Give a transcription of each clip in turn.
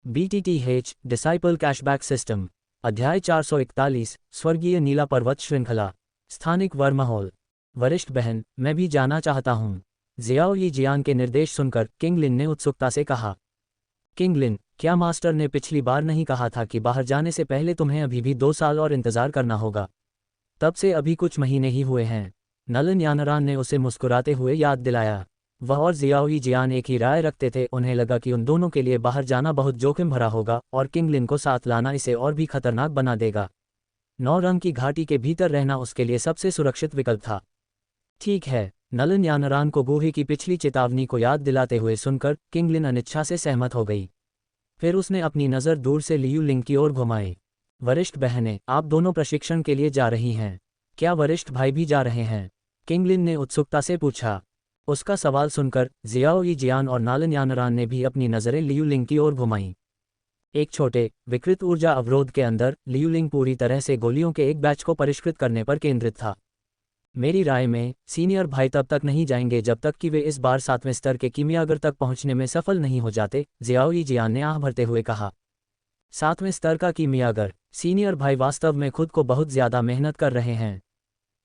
BTTH disciple cashback system. अध्याय 441 स्वर्गीय नीला पर्वत श्रृंखला। स्थानिक वर्महोल। वरिष्ठ बहन, मैं भी जाना चाहता हूँ। जियाओ यी जियान के निर्देश सुनकर किंग लिन ने उत्सुकता से कहा। किंग लिन, क्या मास्टर ने पिछली बार नहीं कहा था कि बाहर जाने से पहले तुम्हें अभी भी 2 साल और इंतजार करना होगा? तब से अभी कुछ महीने ही हुए हैं। नलन यानरान ने उसे मुस्कुराते हुए याद दिलाया। वह और जियाओ यी जियान एक ही राय रखते थे। उन्हें लगा कि उन दोनों के लिए बाहर जाना बहुत जोखिम भरा होगा और किंग लिन को साथ लाना इसे और भी खतरनाक बना देगा। 9 रंग की घाटी के भीतर रहना उसके लिए सबसे सुरक्षित विकल्प था। ठीक है, नलन यानरान को गुहे की पिछली चेतावनी को याद दिलाते हुए सुनकर किंग लिन अनिच्छा से सहमत हो गई। फिर उसने अपनी नज़र दूर से लियू लिंग की ओर घुमाई। वरिष्ठ बहनें, आप दोनों प्रशिक्षण के लिए जा रही हैं। क्या वरिष्ठ भाई भी जा रहे हैं? किंग लिन ने उत्सुकता से पूछा। उसका सवाल सुनकर जियाओ यी जियान और नालन यानरान ने भी अपनी नज़रें लियू लिंग की ओर घुमाईं। एक छोटे, विकृत ऊर्जा अवरोध के अंदर लियू लिंग पूरी तरह से गोलियों के एक बैच को परिष्कृत करने पर केंद्रित था। मेरी राय में सीनियर भाई तब तक नहीं जाएंगे जब तक कि वे इस बार 7वें स्तर के कीमियागर तक पहुंचने में सफल नहीं हो जाते, जियाओ यी जियान ने आह भरते हुए कहा। 7वें स्तर का कीमियागर? सीनियर भाई वास्तव में खुद को बहुत ज्यादा मेहनत कर रहे हैं।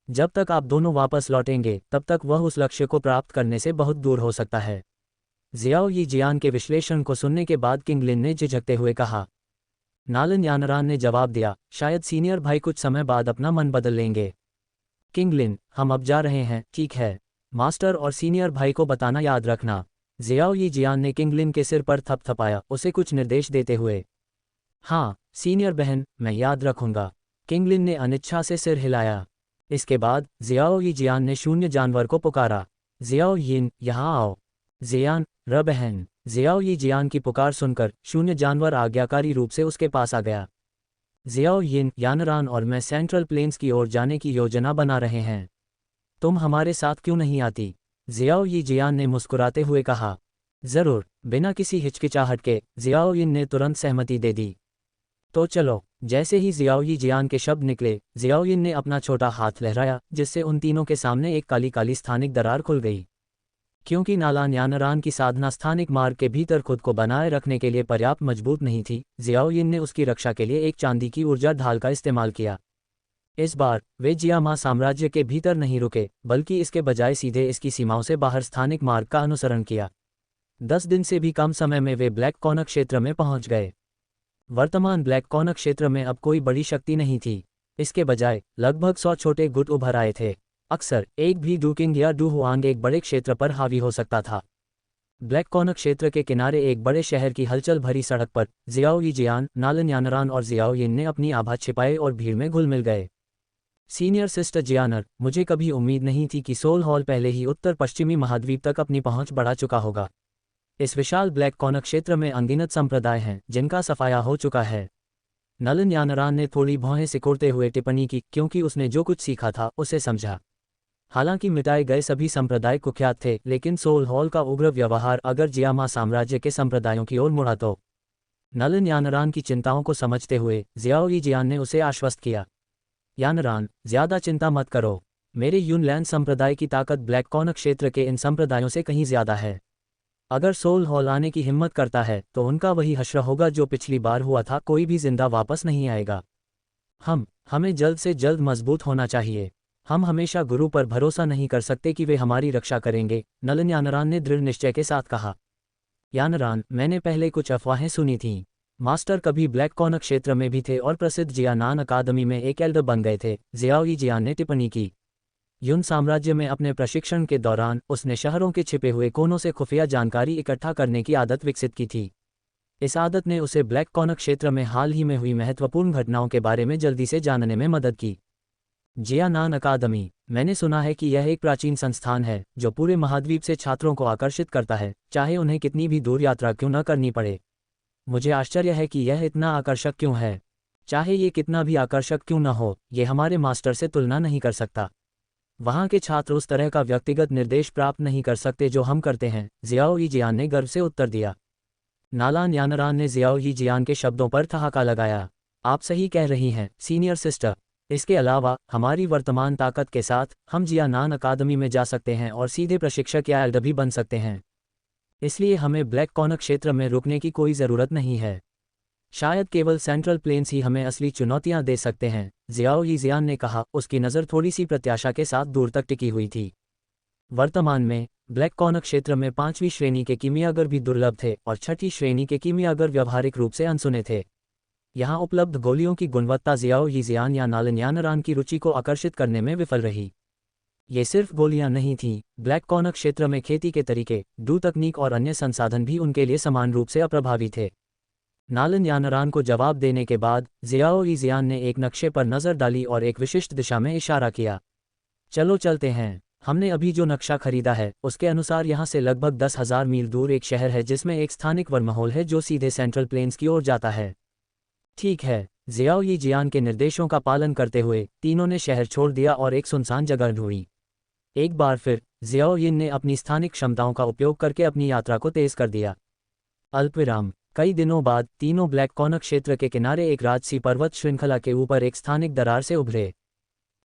जब तक आप दोनों वापस लौटेंगे तब तक वह उस लक्ष्य को प्राप्त करने से बहुत दूर हो सकता है। जियाओ यी जियान के विश्लेषण को सुनने के बाद किंग लिन ने झिझकते हुए कहा। नालन यानरान ने जवाब दिया, शायद सीनियर भाई कुछ समय बाद अपना मन बदल लेंगे। किंग लिन, हम अब जा रहे हैं, ठीक है? मास्टर और सीनियर भाई को बताना याद रखना। जियाओ यी जियान ने किंग लिन के सिर पर थपथपाया, उसे कुछ निर्देश देते हुए। हाँ सीनियर बहन, मैं याद रखूंगा। किंग लिन ने अनिच्छा से सिर हिलाया। इसके बाद जियाओ यी जियान ने शून्य जानवर को पुकारा। जियाओ यिन, यहाँ आओ। जियान, र बहन। जियाओ यी जियान की पुकार सुनकर शून्य जानवर आज्ञाकारी रूप से उसके पास आ गया। जियाओ यिन, यानरान और मैं सेंट्रल प्लेन्स की ओर जाने की योजना बना रहे हैं। तुम हमारे साथ क्यों नहीं आती? जियाओ यी जियान ने मुस्कुराते हुए कहा। जरूर, बिना किसी हिचकिचाहट के जियाओ यिन ने तुरंत सहमति दे दी। तो चलो। जैसे ही जियाओ यी जियान के शब्द निकले, जियाओ यिन ने अपना छोटा हाथ लहराया, जिससे उन तीनों के सामने एक काली काली स्थानिक दरार खुल गई। क्योंकि नालान यानरान की साधना स्थानिक मार्ग के भीतर खुद को बनाए रखने के लिए पर्याप्त मजबूत नहीं थी, जियाओ यिन ने उसकी रक्षा के लिए एक चांदी की ऊर्जा ढाल का इस्तेमाल किया। इस बार वे जियामा साम्राज्य के भीतर नहीं रुके, बल्कि इसके बजाय सीधे इसकी सीमाओं से बाहर स्थानिक मार्ग का अनुसरण किया। 10 दिन से भी कम समय में वे ब्लैक कॉर्नर क्षेत्र में पहुंच गए। वर्तमान ब्लैक कॉर्नर क्षेत्र में अब कोई बड़ी शक्ति नहीं थी। इसके बजाय लगभग 100 छोटे गुट उभर आए थे। अक्सर एक भी डूकिंग या डूहुआंग एक बड़े क्षेत्र पर हावी हो सकता था। ब्लैक कॉर्नर क्षेत्र के किनारे एक बड़े शहर की हलचल भरी सड़क पर जियाओ यी जियान, नालन यानरान और जियाओ यिन ने अपनी आभा छिपाए और भीड़ में घुल मिल गए। सीनियर सिस्टर जियानर, मुझे कभी उम्मीद नहीं थी कि सोल हॉल पहले ही उत्तर पश्चिमी महाद्वीप तक अपनी पहुंच बढ़ा चुका होगा। इस विशाल ब्लैक कॉर्नर क्षेत्र में अनगिनत संप्रदाय हैं जिनका सफाया हो चुका है। नलन यानरान ने थोड़ी भौहें सिकोड़ते हुए टिप्पणी की, क्योंकि उसने जो कुछ सीखा था उसे समझा। हालांकि मिटाए गए सभी संप्रदाय कुख्यात थे, लेकिन सोल हॉल का उग्र व्यवहार अगर जियामा साम्राज्य के संप्रदायों की ओर मुड़ा तो। नलन यानरान की चिंताओं को समझते हुए जियाओ यी जियान ने उसे आश्वस्त किया। यानरान, ज्यादा चिंता मत करो। मेरे यूनलैंड संप्रदाय की ताकत ब्लैक कॉर्नर क्षेत्र के इन संप्रदायों से कहीं ज्यादा है। अगर सोल हॉल आने की हिम्मत करता है तो उनका वही हश्र होगा जो पिछली बार हुआ था, कोई भी जिंदा वापस नहीं आएगा। हमें जल्द से जल्द मजबूत होना चाहिए। हम हमेशा गुरु पर भरोसा नहीं कर सकते कि वे हमारी रक्षा करेंगे, नलन यानरान ने दृढ़ निश्चय के साथ कहा। यानरान, मैंने पहले कुछ अफवाहें सुनी थीं। मास्टर कभी ब्लैक कॉर्नर क्षेत्र में भी थे और प्रसिद्ध जियानान अकादमी में एक एल्डर बन गए थे, जियाओ यी जियान ने टिप्पणी की। युन साम्राज्य में अपने प्रशिक्षण के दौरान उसने शहरों के छिपे हुए कोनों से खुफिया जानकारी इकट्ठा करने की आदत विकसित की थी। इस आदत ने उसे ब्लैक कॉर्नर क्षेत्र में हाल ही में हुई महत्वपूर्ण घटनाओं के बारे में जल्दी से जानने में मदद की। जियानान अकादमी, मैंने सुना है कि यह एक प्राचीन संस्थान है जो पूरे महाद्वीप से छात्रों को आकर्षित करता है, चाहे उन्हें कितनी भी दूर यात्रा क्यों न करनी पड़े। मुझे आश्चर्य है कि यह इतना आकर्षक क्यों है। चाहे ये कितना भी आकर्षक क्यों न हो, ये हमारे मास्टर से तुलना नहीं कर सकता। वहाँ के छात्र उस तरह का व्यक्तिगत निर्देश प्राप्त नहीं कर सकते जो हम करते हैं, जियाओ यी जियान ने गर्व से उत्तर दिया। नालान यानरान ने जियाओ यी जियान के शब्दों पर ठहाका लगाया। आप सही कह रही हैं, सीनियर सिस्टर। इसके अलावा हमारी वर्तमान ताकत के साथ हम जियानान अकादमी में जा सकते हैं और सीधे प्रशिक्षक या एल्डर भी बन सकते हैं। इसलिए हमें ब्लैक कॉर्नर क्षेत्र में रुकने की कोई ज़रूरत नहीं है। शायद केवल सेंट्रल प्लेन्स ही हमें असली चुनौतियां दे सकते हैं, जियाओ यीजियान ने कहा, उसकी नज़र थोड़ी सी प्रत्याशा के साथ दूर तक टिकी हुई थी। वर्तमान में ब्लैक कॉर्नर क्षेत्र में 5वीं श्रेणी के कीमियागर भी दुर्लभ थे और 6ठी श्रेणी के कीमियागर व्यावहारिक रूप से अनसुने थे। यहाँ उपलब्ध गोलियों की गुणवत्ता जियाओ यीजियान या नालन यानरान की रुचि को आकर्षित करने में विफल रही। ये सिर्फ गोलियां नहीं थीं, ब्लैक कॉर्नर क्षेत्र में खेती के तरीके, डू तकनीक और अन्य संसाधन भी उनके लिए समान रूप से अप्रभावी थे। नालन यानरान को जवाब देने के बाद जियाओ यीजियान ने एक नक्शे पर नज़र डाली और एक विशिष्ट दिशा में इशारा किया। चलो चलते हैं। हमने अभी जो नक्शा खरीदा है उसके अनुसार यहाँ से लगभग 10,000 मील दूर एक शहर है जिसमें एक स्थानिक वर्महोल है जो सीधे सेंट्रल प्लेन्स की ओर जाता है। ठीक है। जियाओ यीजियान के निर्देशों का पालन करते हुए तीनों ने शहर छोड़ दिया और एक सुनसान जगह ढूंढी। एक बार फिर जियाओ यिन ने अपनी स्थानिक क्षमताओं का उपयोग करके अपनी यात्रा को तेज कर दिया। अल्पविराम। कई दिनों बाद तीनों ब्लैक कॉर्नर क्षेत्र के किनारे एक राजसी पर्वत श्रृंखला के ऊपर एक स्थानिक दरार से उभरे।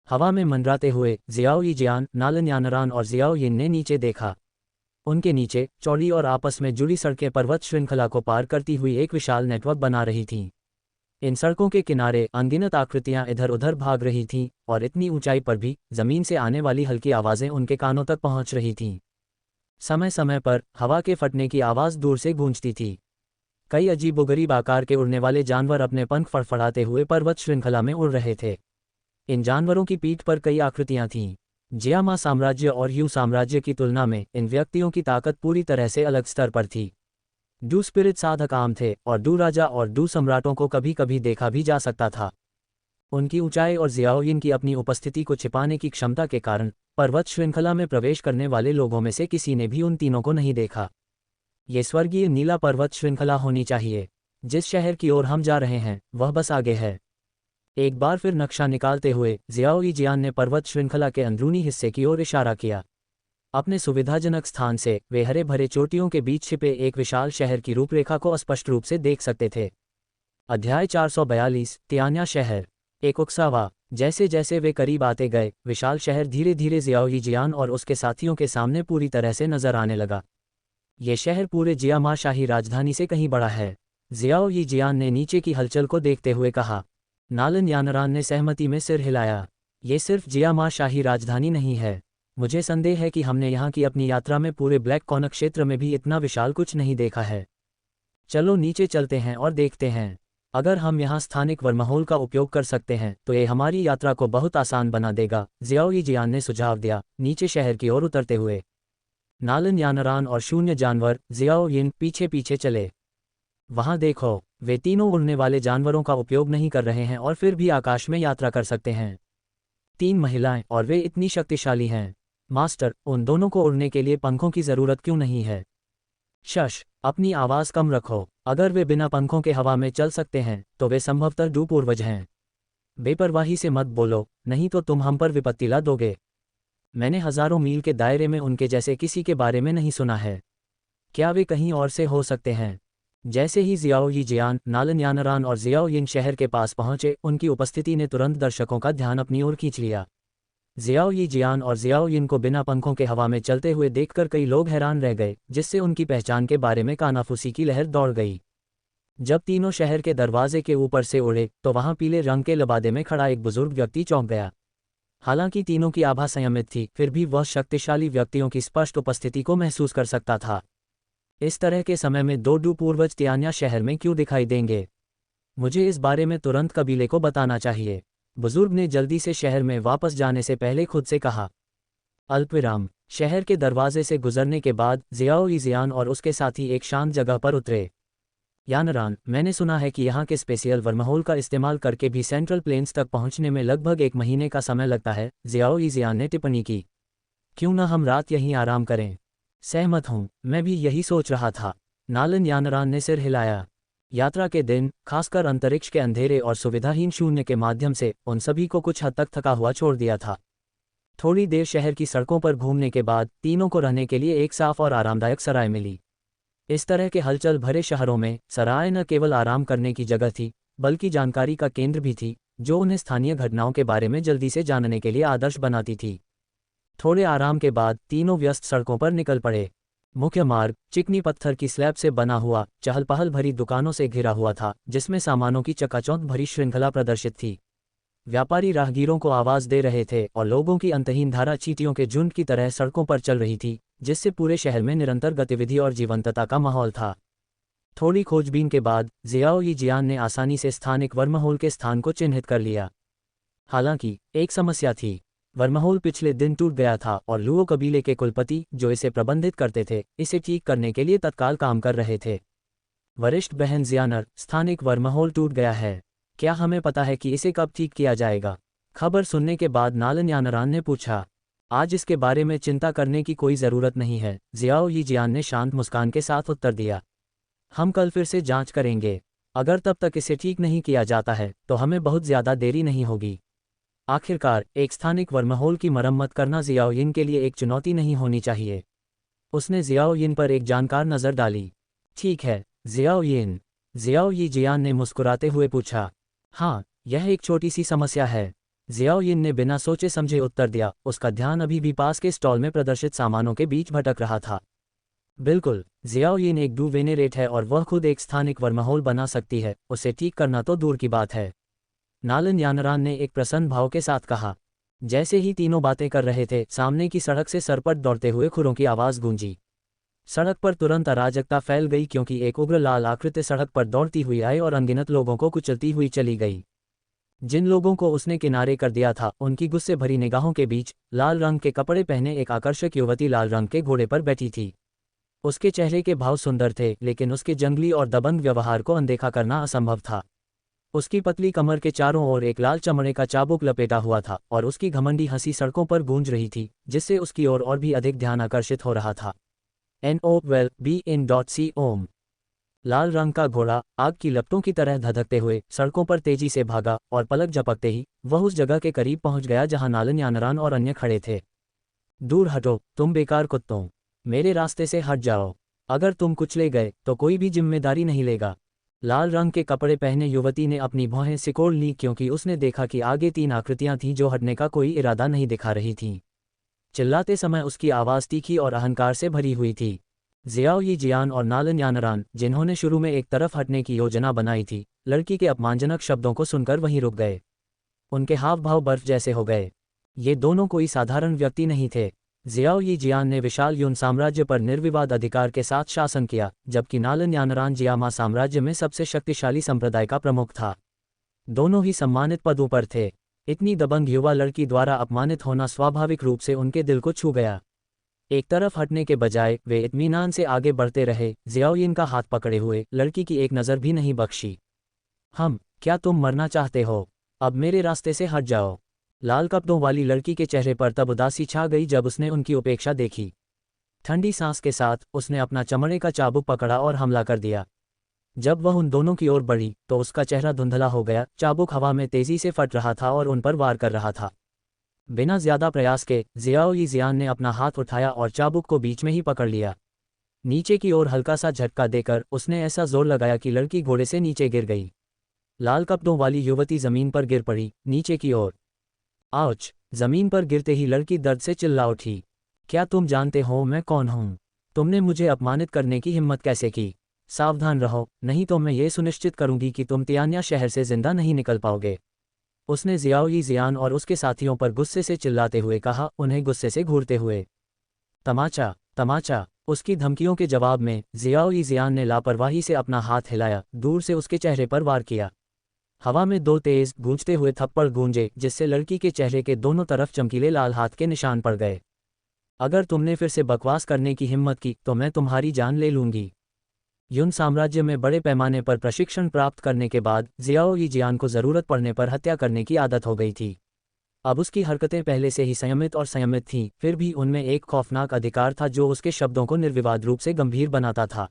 हवा में मंडराते हुए जियाओ यीजियान, नालन यानरान और जियाओ यिन ने नीचे देखा। उनके नीचे चौड़ी और आपस में जुड़ी सड़कें पर्वत श्रृंखला को पार करती हुई एक विशाल नेटवर्क बना रही थीं। इन सड़कों के किनारे अनगिनत आकृतियां इधर उधर भाग रही थीं और इतनी ऊंचाई पर भी जमीन से आने वाली हल्की आवाज़ें उनके कानों तक पहुंच रही थीं। समय समय पर हवा के फटने की आवाज़ दूर से गूंजती थी। कई अजीबोगरीब आकार के उड़ने वाले जानवर अपने पंख फड़फड़ाते हुए पर्वत श्रृंखला में उड़ रहे थे। इन जानवरों की पीठ पर कई आकृतियां थीं। जियामा साम्राज्य और यू साम्राज्य की तुलना में इन व्यक्तियों की ताकत पूरी तरह से अलग स्तर पर थी। डू स्पिरिट साधक आम थे और डू राजा और डू सम्राटों को कभी कभी देखा भी जा सकता था। उनकी ऊंचाई और जियाओ यिन की अपनी उपस्थिति को छिपाने की क्षमता के कारण पर्वत श्रृंखला में प्रवेश करने वाले लोगों में से किसी ने भी उन तीनों को नहीं देखा। ये स्वर्गीय नीला पर्वत श्रृंखला होनी चाहिए। जिस शहर की ओर हम जा रहे हैं वह बस आगे है। एक बार फिर नक्शा निकालते हुए जियाओ यीजियान ने पर्वत श्रृंखला के अंदरूनी हिस्से की ओर इशारा किया। अपने सुविधाजनक स्थान से वे हरे भरे चोटियों के बीच छिपे एक विशाल शहर की रूपरेखा को स्पष्ट रूप से देख सकते थे। अध्याय 442 तियान्या शहर। एक उकसावा। जैसे जैसे वे करीब आते गए विशाल शहर धीरे धीरे जियाओ यीजियान और उसके साथियों के सामने पूरी तरह से नजर आने लगा। ये शहर पूरे जियामा शाही राजधानी से कहीं बड़ा है। जियाओ यीजियान ने नीचे की हलचल को देखते हुए कहा। नालन यानरान ने सहमति में सिर हिलाया। ये सिर्फ जियामा शाही राजधानी नहीं है। मुझे संदेह है कि हमने यहाँ की अपनी यात्रा में पूरे ब्लैक कॉर्नर क्षेत्र में भी इतना विशाल कुछ नहीं देखा है। चलो नीचे चलते हैं और देखते हैं। अगर हम यहाँ स्थानिक वर्महोल का उपयोग कर सकते हैं तो ये हमारी यात्रा को बहुत आसान बना देगा, जियाओ यीजियान ने सुझाव दिया, नीचे शहर की ओर उतरते हुए। नालन यानरान और शून्य जानवर जियाओ यिन पीछे पीछे चले। वहाँ देखो, वे तीनों उड़ने वाले जानवरों का उपयोग नहीं कर रहे हैं और फिर भी आकाश में यात्रा कर सकते हैं। 3 महिलाएं और वे इतनी शक्तिशाली हैं। मास्टर, उन दोनों को उड़ने के लिए पंखों की जरूरत क्यों नहीं है? शश, अपनी आवाज़ कम रखो। अगर वे बिना पंखों के हवा में चल सकते हैं तो वे संभवतः डू पूर्वज हैं। बेपरवाही से मत बोलो, नहीं तो तुम हम पर विपत्ति ला दोगे। मैंने हजारों मील के दायरे में उनके जैसे किसी के बारे में नहीं सुना है। क्या वे कहीं और से हो सकते हैं? जैसे ही जियाओ यीजियान, नालन यानरान और जियाओ यिन शहर के पास पहुंचे, उनकी उपस्थिति ने तुरंत दर्शकों का ध्यान अपनी ओर खींच लिया। जियाओ यीजियान और जियाओ यिन को बिना पंखों के हवा में चलते हुए देखकर कई लोग हैरान रह गए, जिससे उनकी पहचान के बारे में कानाफूसी की लहर दौड़ गई। जब तीनों शहर के दरवाजे के ऊपर से उड़े तो वहां पीले रंग के लबादे में खड़ा एक बुजुर्ग व्यक्ति चौंक गया। हालांकि तीनों की आभा संयमित थी, फिर भी वह शक्तिशाली व्यक्तियों की स्पष्ट उपस्थिति को महसूस कर सकता था। इस तरह के समय में 2 डू पूर्वज तियान्या शहर में क्यों दिखाई देंगे? मुझे इस बारे में तुरंत कबीले को बताना चाहिए, बुजुर्ग ने जल्दी से शहर में वापस जाने से पहले खुद से कहा। अल्पविराम। शहर के दरवाजे से गुजरने के बाद जियाओ यीजियान और उसके साथी एक शांत जगह पर उतरे। यानरान, मैंने सुना है कि यहाँ के स्पेशियल वर्महोल का इस्तेमाल करके भी सेंट्रल प्लेन्स तक पहुँचने में लगभग 1 महीने का समय लगता है, जियाओ यीजियान ने टिप्पणी की। क्यों न हम रात यहीं आराम करें? सहमत हूँ, मैं भी यही सोच रहा था। नालन यानरान ने सिर हिलाया। यात्रा के दिन, खासकर अंतरिक्ष के अंधेरे और सुविधाहीन शून्य के माध्यम से, उन सभी को कुछ हद तक थका हुआ छोड़ दिया था। थोड़ी देर शहर की सड़कों पर घूमने के बाद तीनों को रहने के लिए एक साफ और आरामदायक सराय मिली। इस तरह के हलचल भरे शहरों में सराय न केवल आराम करने की जगह थी, बल्कि जानकारी का केंद्र भी थी, जो उन्हें स्थानीय घटनाओं के बारे में जल्दी से जानने के लिए आदर्श बनाती थी। थोड़े आराम के बाद तीनों व्यस्त सड़कों पर निकल पड़े। मुख्य मार्ग चिकनी पत्थर की स्लैब से बना हुआ चहल पहल भरी दुकानों से घिरा हुआ था, जिसमें सामानों की चकाचौंध भरी श्रृंखला प्रदर्शित थी। व्यापारी राहगीरों को आवाज दे रहे थे और लोगों की अंतहीन धारा चींटियों के झुंड की तरह सड़कों पर चल रही थी, जिससे पूरे शहर में निरंतर गतिविधि और जीवंतता का माहौल था। थोड़ी खोजबीन के बाद जियाओ यी जियान ने आसानी से स्थानिक वर्महोल के स्थान को चिन्हित कर लिया। हालांकि एक समस्या थी। वर्महोल पिछले दिन टूट गया था और लुओ कबीले के कुलपति, जो इसे प्रबंधित करते थे, इसे ठीक करने के लिए तत्काल काम कर रहे थे। वरिष्ठ बहन जियानर, स्थानिक वर्महोल टूट गया है। क्या हमें पता है कि इसे कब ठीक किया जाएगा? खबर सुनने के बाद नालन यानरान ने पूछा। आज इसके बारे में चिंता करने की कोई ज़रूरत नहीं है, जियाओ यी जियान ने शांत मुस्कान के साथ उत्तर दिया। हम कल फिर से जांच करेंगे। अगर तब तक इसे ठीक नहीं किया जाता है तो हमें बहुत ज़्यादा देरी नहीं होगी। आखिरकार एक स्थानिक वर्महोल की मरम्मत करना जियाओ यिन के लिए एक चुनौती नहीं होनी चाहिए। उसने जियाओ यिन पर एक जानकार नज़र डाली। ठीक है जियाओ यिन, जियाओ यी जियान ने मुस्कुराते हुए पूछा। हाँ, यह एक छोटी सी समस्या है, जियाओ यिन ने बिना सोचे समझे उत्तर दिया। उसका ध्यान अभी भी पास के स्टॉल में प्रदर्शित सामानों के बीच भटक रहा था। बिल्कुल, जियाओ यिन एक डू वेनेरेट है और वह खुद एक स्थानिक वर्महोल बना सकती है, उसे ठीक करना तो दूर की बात है। नालन यानरान ने एक प्रसन्न भाव के साथ कहा। जैसे ही तीनों बातें कर रहे थे, सामने की सड़क से सरपट दौड़ते हुए खुरों की आवाज़ गूंजी। सड़क पर तुरंत अराजकता फैल गई, क्योंकि एक उग्र लाल आकृति सड़क पर दौड़ती हुई आई और अनगिनत लोगों को कुचलती हुई चली गई। जिन लोगों को उसने किनारे कर दिया था, उनकी गुस्से भरी निगाहों के बीच लाल रंग के कपड़े पहने एक आकर्षक युवती लाल रंग के घोड़े पर बैठी थी। उसके चेहरे के भाव सुंदर थे, लेकिन उसके जंगली और दबंग व्यवहार को अनदेखा करना असंभव था। उसकी पतली कमर के चारों ओर एक लाल चमड़े का चाबुक लपेटा हुआ था और उसकी घमंडी हंसी सड़कों पर गूंज रही थी, जिससे उसकी ओर और भी अधिक ध्यान आकर्षित हो रहा था। NOWELL-BE-IN.C ओम। लाल रंग का घोड़ा आग की लपटों की तरह धधकते हुए सड़कों पर तेजी से भागा और पलक झपकते ही वह उस जगह के करीब पहुंच गया जहां नालन यानरान और अन्य खड़े थे। दूर हटो तुम बेकार कुत्तों, मेरे रास्ते से हट जाओ। अगर तुम कुचले गए तो कोई भी जिम्मेदारी नहीं लेगा। लाल रंग के कपड़े पहने युवती ने अपनी भौहें सिकोड़ ली, क्योंकि उसने देखा कि आगे तीन आकृतियां थीं जो हटने का कोई इरादा नहीं दिखा रही थीं। चिल्लाते समय उसकी आवाज़ तीखी और अहंकार से भरी हुई थी। जियाओ यी जियान और नालन यानरान, जिन्होंने शुरू में एक तरफ हटने की योजना बनाई थी, लड़की के अपमानजनक शब्दों को सुनकर वहीं रुक गए। उनके हाव भाव बर्फ जैसे हो गए। ये दोनों कोई साधारण व्यक्ति नहीं थे। जियाओ यी जियान ने विशाल यून साम्राज्य पर निर्विवाद अधिकार के साथ शासन किया, जबकि नालन यानरान जियामा साम्राज्य में सबसे शक्तिशाली संप्रदाय का प्रमुख था। दोनों ही सम्मानित पदों पर थे। इतनी दबंग युवा लड़की द्वारा अपमानित होना स्वाभाविक रूप से उनके दिल को छू गया। एक तरफ हटने के बजाय वे इत्मीनान से आगे बढ़ते रहे, जियाओ यिन का हाथ पकड़े हुए, लड़की की एक नज़र भी नहीं बख्शी। क्या तुम मरना चाहते हो? अब मेरे रास्ते से हट जाओ। लाल कपड़ों वाली लड़की के चेहरे पर तब उदासी छा गई जब उसने उनकी उपेक्षा देखी। ठंडी सांस के साथ उसने अपना चमड़े का चाबुक पकड़ा और हमला कर दिया। जब वह उन दोनों की ओर बढ़ी तो उसका चेहरा धुंधला हो गया। चाबुक हवा में तेजी से फट रहा था और उन पर वार कर रहा था। बिना ज्यादा प्रयास के जियाओ यी जियान ने अपना हाथ उठाया और चाबुक को बीच में ही पकड़ लिया। नीचे की ओर हल्का सा झटका देकर उसने ऐसा जोर लगाया कि लड़की घोड़े से नीचे गिर गई। लाल कपड़ों वाली युवती जमीन पर गिर पड़ी, नीचे की ओर। आउच! जमीन पर गिरते ही लड़की दर्द से चिल्ला उठी। क्या तुम जानते हो मैं कौन हूं? तुमने मुझे अपमानित करने की हिम्मत कैसे की? सावधान रहो, नहीं तो मैं ये सुनिश्चित करूंगी कि तुम तियान्या शहर से जिंदा नहीं निकल पाओगे। उसने जियाओ यी जियान और उसके साथियों पर गुस्से से चिल्लाते हुए कहा, उन्हें गुस्से से घूरते हुए। तमाचा, तमाचा! उसकी धमकियों के जवाब में जियाओ यी जियान ने लापरवाही से अपना हाथ हिलाया, दूर से उसके चेहरे पर वार किया। हवा में दो तेज गूंजते हुए थप्पड़ गूंजे, जिससे लड़की के चेहरे के दोनों तरफ चमकीले लाल हाथ के निशान पड़ गए। अगर तुमने फिर से बकवास करने की हिम्मत की तो मैं तुम्हारी जान ले लूंगी। यून साम्राज्य में बड़े पैमाने पर प्रशिक्षण प्राप्त करने के बाद जियाओ यी जियान को ज़रूरत पड़ने पर हत्या करने की आदत हो गई थी। अब उसकी हरकतें पहले से ही संयमित और संयमित थीं, फिर भी उनमें एक खौफनाक अधिकार था जो उसके शब्दों को निर्विवाद रूप से गंभीर बनाता था।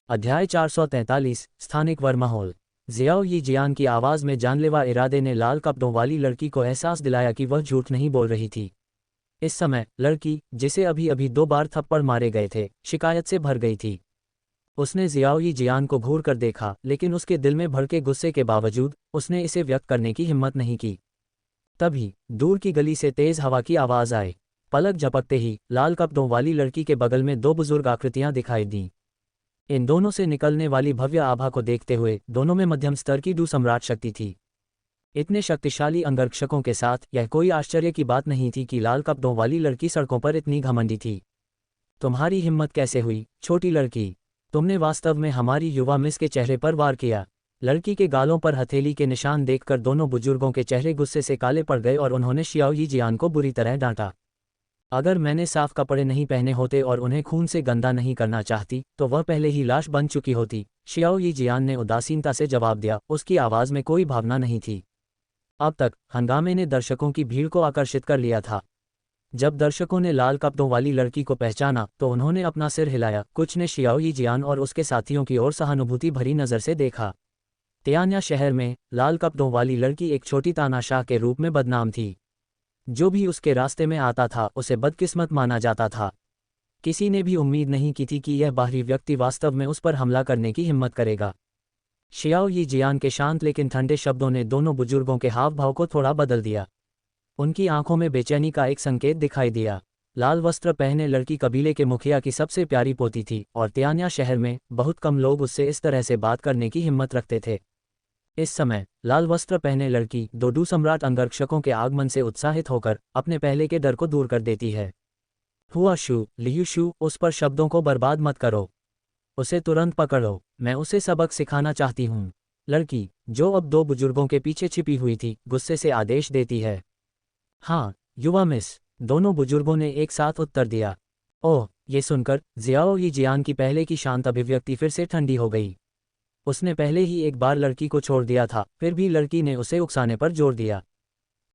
अध्याय 443 स्थानिक वर्महोल। जियाओ यी जियान की आवाज़ में जानलेवा इरादे ने लाल कपड़ों वाली लड़की को एहसास दिलाया कि वह झूठ नहीं बोल रही थी। इस समय लड़की, जिसे अभी अभी 2 बार थप्पड़ मारे गए थे, शिकायत से भर गई थी। उसने जियाओ यी जियान को घूर कर देखा, लेकिन उसके दिल में भड़के गुस्से के बावजूद उसने इसे व्यक्त करने की हिम्मत नहीं की। तभी दूर की गली से तेज हवा की आवाज़ आई। पलक झपकते ही लाल कपड़ों वाली लड़की के बगल में दो बुजुर्ग आकृतियां दिखाई दीं। इन दोनों से निकलने वाली भव्य आभा को देखते हुए दोनों में मध्यम स्तर की सम्राट शक्ति थी। इतने शक्तिशाली अंगरक्षकों के साथ यह कोई आश्चर्य की बात नहीं थी कि लाल कपड़ों वाली लड़की सड़कों पर इतनी घमंडी थी। तुम्हारी हिम्मत कैसे हुई, छोटी लड़की? तुमने वास्तव में हमारी युवा मिस के चेहरे पर वार किया। लड़की के गालों पर हथेली के निशान देखकर दोनों बुजुर्गों के चेहरे गुस्से से काले पड़ गए और उन्होंने शियाओ यी जियान को बुरी तरह डांटा। अगर मैंने साफ कपड़े नहीं पहने होते और उन्हें खून से गंदा नहीं करना चाहती तो वह पहले ही लाश बन चुकी होती, शियाओ यी जियान ने उदासीनता से जवाब दिया। उसकी आवाज़ में कोई भावना नहीं थी। अब तक हंगामे ने दर्शकों की भीड़ को आकर्षित कर लिया था। जब दर्शकों ने लाल कपड़ों वाली लड़की को पहचाना तो उन्होंने अपना सिर हिलाया। कुछ ने शियाओ यी जियान और उसके साथियों की ओर सहानुभूति भरी नज़र से देखा। तियान्या शहर में लाल कपड़ों वाली लड़की एक छोटी तानाशाह के रूप में बदनाम थी। जो भी उसके रास्ते में आता था उसे बदकिस्मत माना जाता था। किसी ने भी उम्मीद नहीं की थी कि यह बाहरी व्यक्ति वास्तव में उस पर हमला करने की हिम्मत करेगा। शियाओ यी जियान के शांत लेकिन ठंडे शब्दों ने दोनों बुजुर्गों के हाव भाव को थोड़ा बदल दिया। उनकी आंखों में बेचैनी का एक संकेत दिखाई दिया। लाल वस्त्र पहने लड़की कबीले के मुखिया की सबसे प्यारी पोती थी और तियान्या शहर में बहुत कम लोग उससे इस तरह से बात करने की हिम्मत रखते थे। इस समय लाल वस्त्र पहने लड़की दो सम्राट अंगरक्षकों के आगमन से उत्साहित होकर अपने पहले के डर को दूर कर देती है। हुआ शू, लियू शू, उस पर शब्दों को बर्बाद मत करो। उसे तुरंत पकड़ो, मैं उसे सबक सिखाना चाहती हूँ। लड़की, जो अब दो बुजुर्गों के पीछे छिपी हुई थी, गुस्से से आदेश देती है। हाँ युवा मिस, दोनों बुजुर्गों ने एक साथ उत्तर दिया। ओह, ये सुनकर जियाओ यी जियान की पहले की शांत अभिव्यक्ति फिर से ठंडी हो गई। उसने पहले ही एक बार लड़की को छोड़ दिया था, फिर भी लड़की ने उसे उकसाने पर जोर दिया।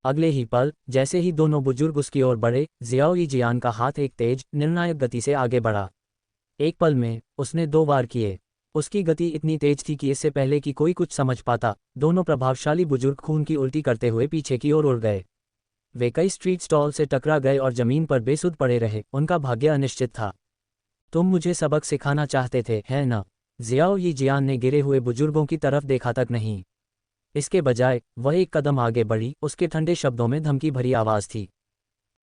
अगले ही पल जैसे ही दोनों बुजुर्ग उसकी ओर बढ़े, जियाओ यी जियान का हाथ एक तेज निर्णायक गति से आगे बढ़ा। एक पल में उसने 2 वार किए। उसकी गति इतनी तेज थी कि इससे पहले कि कोई कुछ समझ पाता, दोनों प्रभावशाली बुजुर्ग खून की उल्टी करते हुए पीछे की ओर उड़ गए। वे कई स्ट्रीट स्टॉल से टकरा गए और जमीन पर बेसुध पड़े रहे। उनका भाग्य अनिश्चित था। तुम मुझे सबक सिखाना चाहते थे, है ना? जियाओ यी जियान ने गिरे हुए बुजुर्गों की तरफ देखा तक नहीं। इसके बजाय वह एक कदम आगे बढ़ी। उसके ठंडे शब्दों में धमकी भरी आवाज़ थी।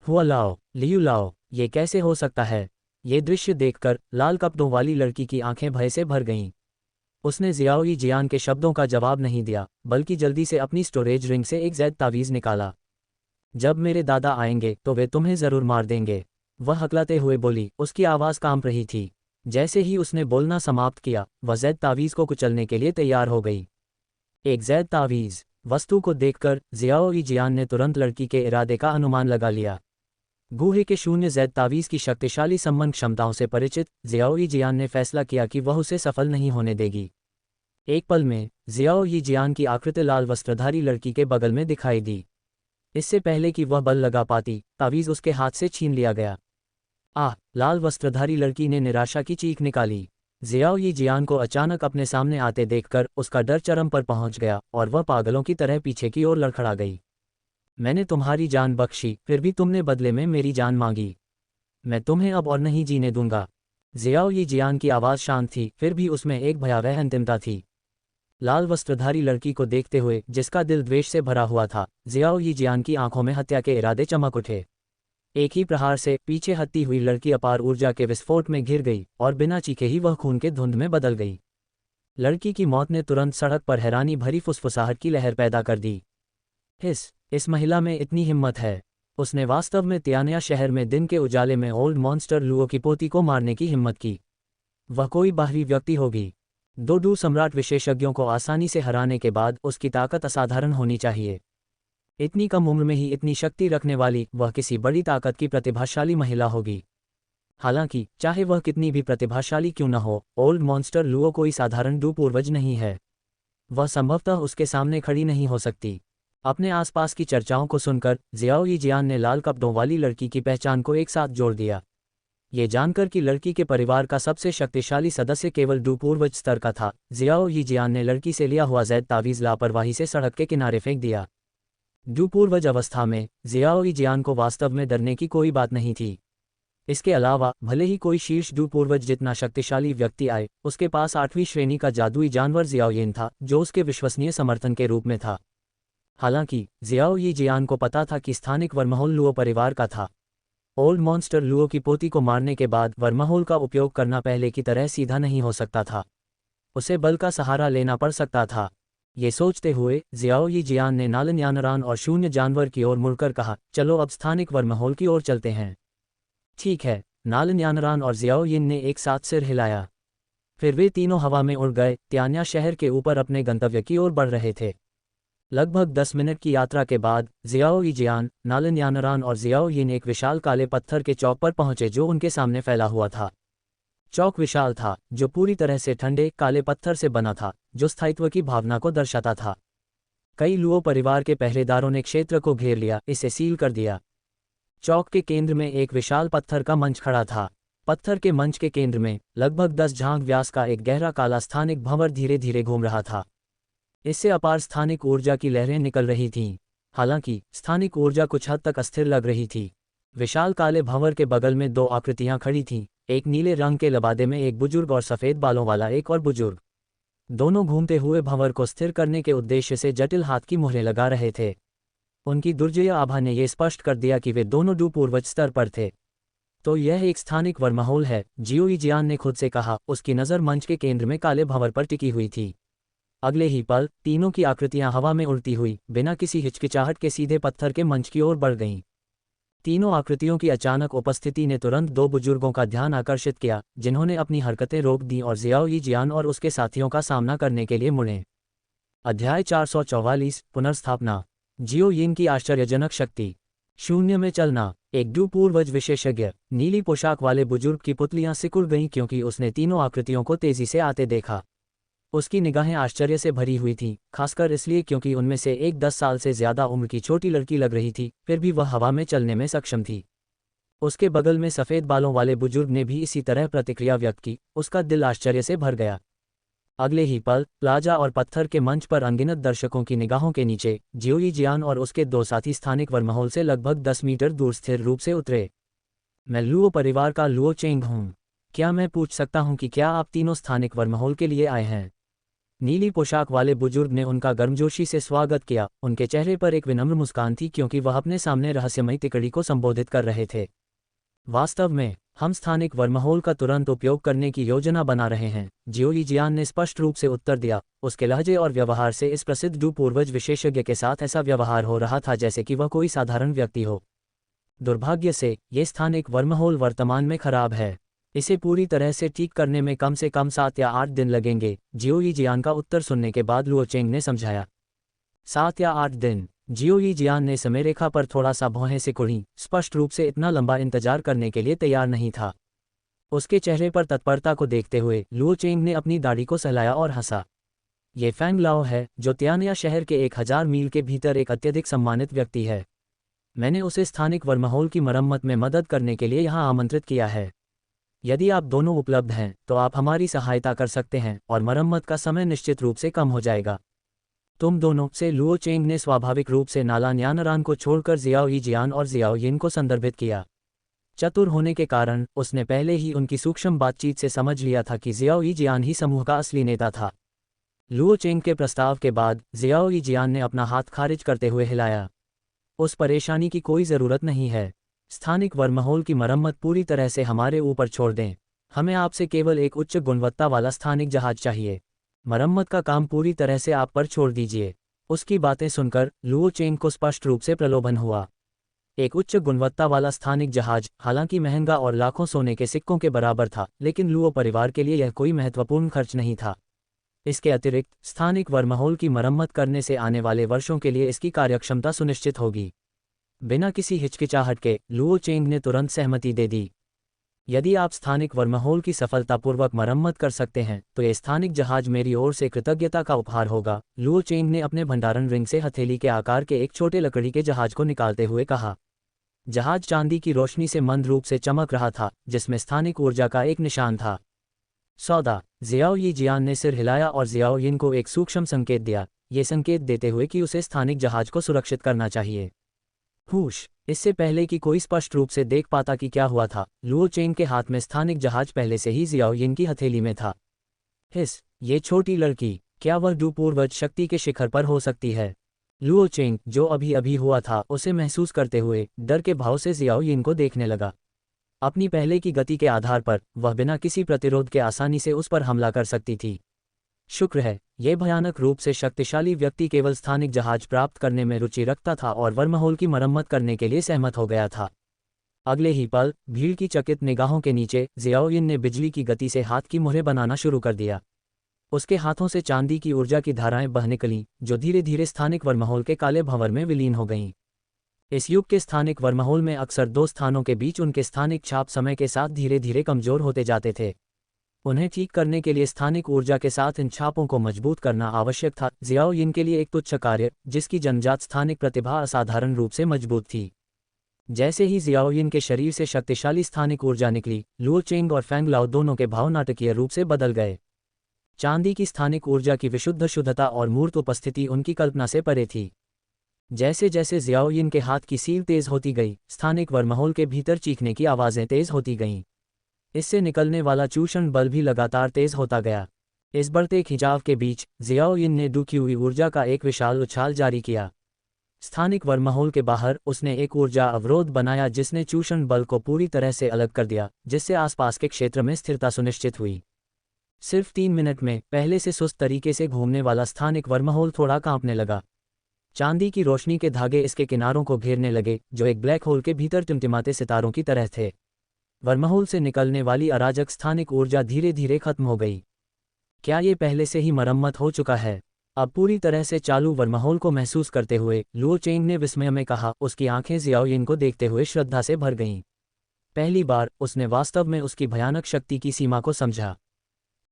हुआ लाओ, लियू लाओ, ये कैसे हो सकता है? ये दृश्य देखकर लाल कपड़ों वाली लड़की की आंखें भय से भर गईं। उसने जियाओ यी जियान के शब्दों का जवाब नहीं दिया, बल्कि जल्दी से अपनी स्टोरेज रिंग से एक जैद तावीज़ निकाला। जब मेरे दादा आएंगे तो वे तुम्हें ज़रूर मार देंगे, वह हकलाते हुए बोली। उसकी आवाज़ कांप रही थी। जैसे ही उसने बोलना समाप्त किया, वह जैद तावीज़ को कुचलने के लिए तैयार हो गई। एक जैद तावीज़ वस्तु को देखकर जियाओ यी जियान ने तुरंत लड़की के इरादे का अनुमान लगा लिया। गूहे के शून्य जैद तावीज़ की शक्तिशाली सम्मन क्षमताओं से परिचित जियाओ यी जियान ने फैसला किया कि वह उसे सफल नहीं होने देगी। एक पल में जियाओ यी जियान की आकृति लाल वस्त्रधारी लड़की के बगल में दिखाई दी। इससे पहले कि वह बल लगा पाती, तावीज़ उसके हाथ से छीन लिया गया। आह! लाल वस्त्रधारी लड़की ने निराशा की चीख निकाली। जियाओ यी जियान को अचानक अपने सामने आते देखकर उसका डर चरम पर पहुंच गया और वह पागलों की तरह पीछे की ओर लड़खड़ा गई। मैंने तुम्हारी जान बख्शी, फिर भी तुमने बदले में मेरी जान मांगी। मैं तुम्हें अब और नहीं जीने दूंगा। जियाओ यी जियान की आवाज़ शांत थी, फिर भी उसमें एक भयावह अंतिमता थी। लाल वस्त्रधारी लड़की को देखते हुए, जिसका दिल द्वेष से भरा हुआ था, जियाओ यी जियान की आंखों में हत्या के इरादे चमक उठे। एक ही प्रहार से पीछे हटती हुई लड़की अपार ऊर्जा के विस्फोट में घिर गई और बिना चीखे ही वह खून के धुंध में बदल गई। लड़की की मौत ने तुरंत सड़क पर हैरानी भरी फुसफुसाहट की लहर पैदा कर दी। इस महिला में इतनी हिम्मत है। उसने वास्तव में तियान्या शहर में दिन के उजाले में ओल्ड मॉन्स्टर लुओ की पोती को मारने की हिम्मत की। वह कोई बाहरी व्यक्ति होगी। दो सम्राट विशेषज्ञों को आसानी से हराने के बाद उसकी ताकत असाधारण होनी चाहिए। इतनी कम उम्र में ही इतनी शक्ति रखने वाली वह किसी बड़ी ताकत की प्रतिभाशाली महिला होगी। हालांकि चाहे वह कितनी भी प्रतिभाशाली क्यों न हो, ओल्ड मॉन्स्टर लुओ कोई साधारण पूर्वज नहीं है। वह संभवतः उसके सामने खड़ी नहीं हो सकती। अपने आसपास की चर्चाओं को सुनकर जियाओ यी जियान ने लाल कपड़ों वाली लड़की की पहचान को एक साथ जोड़ दिया। ये जानकर कि लड़की के परिवार का सबसे शक्तिशाली सदस्य केवल पूर्वज स्तर का था, जियाओ यी जियान ने लड़की से लिया हुआ जैद तावीज़ लापरवाही से सड़क के किनारे फेंक दिया। पूर्वज अवस्था में जियाओ यी जियान को वास्तव में डरने की कोई बात नहीं थी। इसके अलावा भले ही कोई शीर्ष पूर्वज जितना शक्तिशाली व्यक्ति आए, उसके पास 8वीं श्रेणी का जादुई जानवर जियाओ येन था, जो उसके विश्वसनीय समर्थन के रूप में था। हालांकि जियाओ यी जियान को पता था कि स्थानिक वर्महोल लुओ परिवार का था। ओल्ड मॉन्स्टर लुओ की पोती को मारने के बाद वर्महोल का उपयोग करना पहले की तरह सीधा नहीं हो सकता था। उसे बल का सहारा लेना पड़ सकता था। ये सोचते हुए जियाओ यी जियान ने नालन यानरान और शून्य जानवर की ओर मुड़कर कहा, चलो अब स्थानिक वर्महोल की ओर चलते हैं। ठीक है, नालन यानरान और जियाओ यिन ने एक साथ सिर हिलाया। फिर वे तीनों हवा में उड़ गए, त्यान्या शहर के ऊपर अपने गंतव्य की ओर बढ़ रहे थे। लगभग 10 मिनट की यात्रा के बाद जियाओ यी जियान, नालन यानरान और जियाओ यिन एक विशाल काले पत्थर के चौक पर पहुंचे जो उनके सामने फैला हुआ था। चौक विशाल था, जो पूरी तरह से ठंडे काले पत्थर से बना था, जो स्थायित्व की भावना को दर्शाता था। कई लुओ परिवार के पहरेदारों ने क्षेत्र को घेर लिया, इसे सील कर दिया। चौक के केंद्र में एक विशाल पत्थर का मंच खड़ा था। पत्थर के मंच के केंद्र में लगभग 10 झांग व्यास का एक गहरा काला स्थानिक भंवर धीरे धीरे घूम रहा था। इससे अपार स्थानिक ऊर्जा की लहरें निकल रही थीं। हालांकि स्थानिक ऊर्जा कुछ हद तक अस्थिर लग रही थी। विशाल काले भंवर के बगल में दो आकृतियां खड़ी थीं, एक नीले रंग के लबादे में एक बुजुर्ग और सफ़ेद बालों वाला एक और बुजुर्ग। दोनों घूमते हुए भंवर को स्थिर करने के उद्देश्य से जटिल हाथ की मुहरें लगा रहे थे। उनकी दुर्जय आभा ने यह स्पष्ट कर दिया कि वे दोनों पूर्वज स्तर पर थे। तो यह एक स्थानिक वर्महोल है, जियो यी जियान ने खुद से कहा। उसकी नज़र मंच के केंद्र में काले भंवर पर टिकी हुई थी। अगले ही पल तीनों की आकृतियां हवा में उड़ती हुई बिना किसी हिचकिचाहट के सीधे पत्थर के मंच की ओर बढ़ गईं। तीनों आकृतियों की अचानक उपस्थिति ने तुरंत दो बुजुर्गों का ध्यान आकर्षित किया, जिन्होंने अपनी हरकतें रोक दीं और जियाओ यी जियान और उसके साथियों का सामना करने के लिए मुड़े। अध्याय 444 पुनर्स्थापना। जियो यिन की आश्चर्यजनक शक्ति। शून्य में चलना। एक पूर्वज विशेषज्ञ नीली पोशाक वाले बुजुर्ग की पुतलियां सिकुड़ गईं क्योंकि उसने तीनों आकृतियों को तेजी से आते देखा। उसकी निगाहें आश्चर्य से भरी हुई थीं, खासकर इसलिए क्योंकि उनमें से एक 10 साल से ज्यादा उम्र की छोटी लड़की लग रही थी, फिर भी वह हवा में चलने में सक्षम थी। उसके बगल में सफ़ेद बालों वाले बुजुर्ग ने भी इसी तरह प्रतिक्रिया व्यक्त की। उसका दिल आश्चर्य से भर गया। अगले ही पल प्लाजा और पत्थर के मंच पर अनगिनत दर्शकों की निगाहों के नीचे जियो यी जियान और उसके दो साथी स्थानिक वर्महोल से लगभग 10 मीटर दूर स्थिर रूप से उतरे। मैं लुओ परिवार का लुओ चेंग हूँ। क्या मैं पूछ सकता हूँ कि क्या आप तीनों स्थानिक वर्महोल के लिए आए हैं? नीली पोशाक वाले बुजुर्ग ने उनका गर्मजोशी से स्वागत किया। उनके चेहरे पर एक विनम्र मुस्कान थी क्योंकि वह अपने सामने रहस्यमयी तिकड़ी को संबोधित कर रहे थे। वास्तव में हम स्थानिक वर्महोल का तुरंत उपयोग करने की योजना बना रहे हैं, जियो यी जियान ने स्पष्ट रूप से उत्तर दिया। उसके लहजे और व्यवहार से इस प्रसिद्ध पूर्वज विशेषज्ञ के साथ ऐसा व्यवहार हो रहा था जैसे कि वह कोई साधारण व्यक्ति हो। दुर्भाग्य से ये स्थानिक वर्महोल वर्तमान में खराब है। इसे पूरी तरह से ठीक करने में कम से कम 7 या 8 दिन लगेंगे। जियो यी जियान का उत्तर सुनने के बाद लुओ चेंग ने समझाया। 7 या 8 दिन? जियो यी जियान ने समयरेखा पर थोड़ा सा भौहें सिकुड़ी, स्पष्ट रूप से इतना लंबा इंतजार करने के लिए तैयार नहीं था। उसके चेहरे पर तत्परता को देखते हुए लुओ चेंग ने अपनी दाढ़ी को सहलाया और हंसा। ये फैंग लाओ है, जो त्यानिया शहर के 1000 मील के भीतर एक अत्यधिक सम्मानित व्यक्ति है। मैंने उसे स्थानिक वर्महोल की मरम्मत में मदद करने के लिए यहाँ आमंत्रित किया है। यदि आप दोनों उपलब्ध हैं तो आप हमारी सहायता कर सकते हैं और मरम्मत का समय निश्चित रूप से कम हो जाएगा। तुम दोनों से लुओ चेंग ने स्वाभाविक रूप से नालान यानरान को छोड़कर जियाओ यी जियान और जियाओ यिन को संदर्भित किया। चतुर होने के कारण उसने पहले ही उनकी सूक्ष्म बातचीत से समझ लिया था कि जियाओ यी जियान ही समूह का असली नेता था। लुओ चेंग के प्रस्ताव के बाद जियाओ यी जियान ने अपना हाथ खारिज करते हुए हिलाया। उस परेशानी की कोई ज़रूरत नहीं है। स्थानिक वर्महोल की मरम्मत पूरी तरह से हमारे ऊपर छोड़ दें। हमें आपसे केवल एक उच्च गुणवत्ता वाला स्थानिक जहाज चाहिए। मरम्मत का काम पूरी तरह से आप पर छोड़ दीजिए। उसकी बातें सुनकर लुओ चेंग को स्पष्ट रूप से प्रलोभन हुआ। एक उच्च गुणवत्ता वाला स्थानिक जहाज हालांकि महंगा और लाखों सोने के सिक्कों के बराबर था, लेकिन लुओ परिवार के लिए यह कोई महत्वपूर्ण खर्च नहीं था। इसके अतिरिक्त स्थानिक वर्महोल की मरम्मत करने से आने वाले वर्षों के लिए इसकी कार्यक्षमता सुनिश्चित होगी। बिना किसी हिचकिचाहट के लुओ चेंग ने तुरंत सहमति दे दी। यदि आप स्थानिक वर्महोल की सफलतापूर्वक मरम्मत कर सकते हैं तो ये स्थानिक जहाज मेरी ओर से कृतज्ञता का उपहार होगा। लुओ चेंग ने अपने भंडारण रिंग से हथेली के आकार के एक छोटे लकड़ी के जहाज को निकालते हुए कहा। जहाज चांदी की रोशनी से मंद रूप से चमक रहा था, जिसमें स्थानिक ऊर्जा का एक निशान था। सौदा। जियाओ यी जियान ने सिर हिलाया और जियाओ यिन को एक सूक्ष्म संकेत दिया, ये संकेत देते हुए कि उसे स्थानिक जहाज को सुरक्षित करना चाहिए। हुश। इससे पहले कि कोई स्पष्ट रूप से देख पाता कि क्या हुआ था, लुओ चेंग के हाथ में स्थानिक जहाज पहले से ही जियाओ यिन की हथेली में था। हिस। ये छोटी लड़की, क्या वह पूर्वज शक्ति के शिखर पर हो सकती है? लुओ चेंग, जो अभी अभी हुआ था, उसे महसूस करते हुए डर के भाव से जियाओ यिन को देखने लगा। अपनी पहले की गति के आधार पर वह बिना किसी प्रतिरोध के आसानी से उस पर हमला कर सकती थी। शुक्र है, यह भयानक रूप से शक्तिशाली व्यक्ति केवल स्थानिक जहाज प्राप्त करने में रुचि रखता था और वर्महोल की मरम्मत करने के लिए सहमत हो गया था। अगले ही पल भीड़ की चकित निगाहों के नीचे जियाओ यिन ने बिजली की गति से हाथ की मुहरें बनाना शुरू कर दिया। उसके हाथों से चांदी की ऊर्जा की धाराएं बह निकलीं, जो धीरे धीरे स्थानिक वर्महोल के काले भंवर में विलीन हो गईं। इस युग के स्थानिक वर्महोल में अक्सर दो स्थानों के बीच उनके स्थानिक छाप समय के साथ धीरे धीरे कमजोर होते जाते थे। उन्हें ठीक करने के लिए स्थानिक ऊर्जा के साथ इन छापों को मजबूत करना आवश्यक था। जियाओ यिन के लिए एक तुच्छ कार्य, जिसकी जन्मजात स्थानिक प्रतिभा असाधारण रूप से मजबूत थी। जैसे ही जियाओ यिन के शरीर से शक्तिशाली स्थानिक ऊर्जा निकली, लुओ चेंग और फेंग लाओ दोनों के भाव नाटकीय रूप से बदल गए। चांदी की स्थानिक ऊर्जा की विशुद्ध शुद्धता और मूर्त उपस्थिति उनकी कल्पना से परे थी। जैसे जैसे जियाओ यिन के हाथ की सील तेज होती गई, स्थानिक वर्महोल के भीतर चीखने की आवाज़ें तेज होती गईं। इससे निकलने वाला चूषण बल भी लगातार तेज होता गया। इस बढ़ते खिंचाव के बीच जियाओ यिन ने डूबी हुई ऊर्जा का एक विशाल उछाल जारी किया। स्थानिक वर्महोल के बाहर उसने एक ऊर्जा अवरोध बनाया, जिसने चूषण बल को पूरी तरह से अलग कर दिया, जिससे आसपास के क्षेत्र में स्थिरता सुनिश्चित हुई। सिर्फ 3 मिनट में पहले से सुस्त तरीके से घूमने वाला स्थानिक वर्महोल थोड़ा कांपने लगा। चांदी की रोशनी के धागे इसके किनारों को घेरने लगे, जो एक ब्लैक होल के भीतर टिमटिमाते सितारों की तरह थे। वर्महोल से निकलने वाली अराजक स्थानिक ऊर्जा धीरे धीरे खत्म हो गई। क्या ये पहले से ही मरम्मत हो चुका है? अब पूरी तरह से चालू वर्महोल को महसूस करते हुए लुओ चेंग ने विस्मय में कहा। उसकी आंखें जियाओ यिन को देखते हुए श्रद्धा से भर गईं। पहली बार उसने वास्तव में उसकी भयानक शक्ति की सीमा को समझा।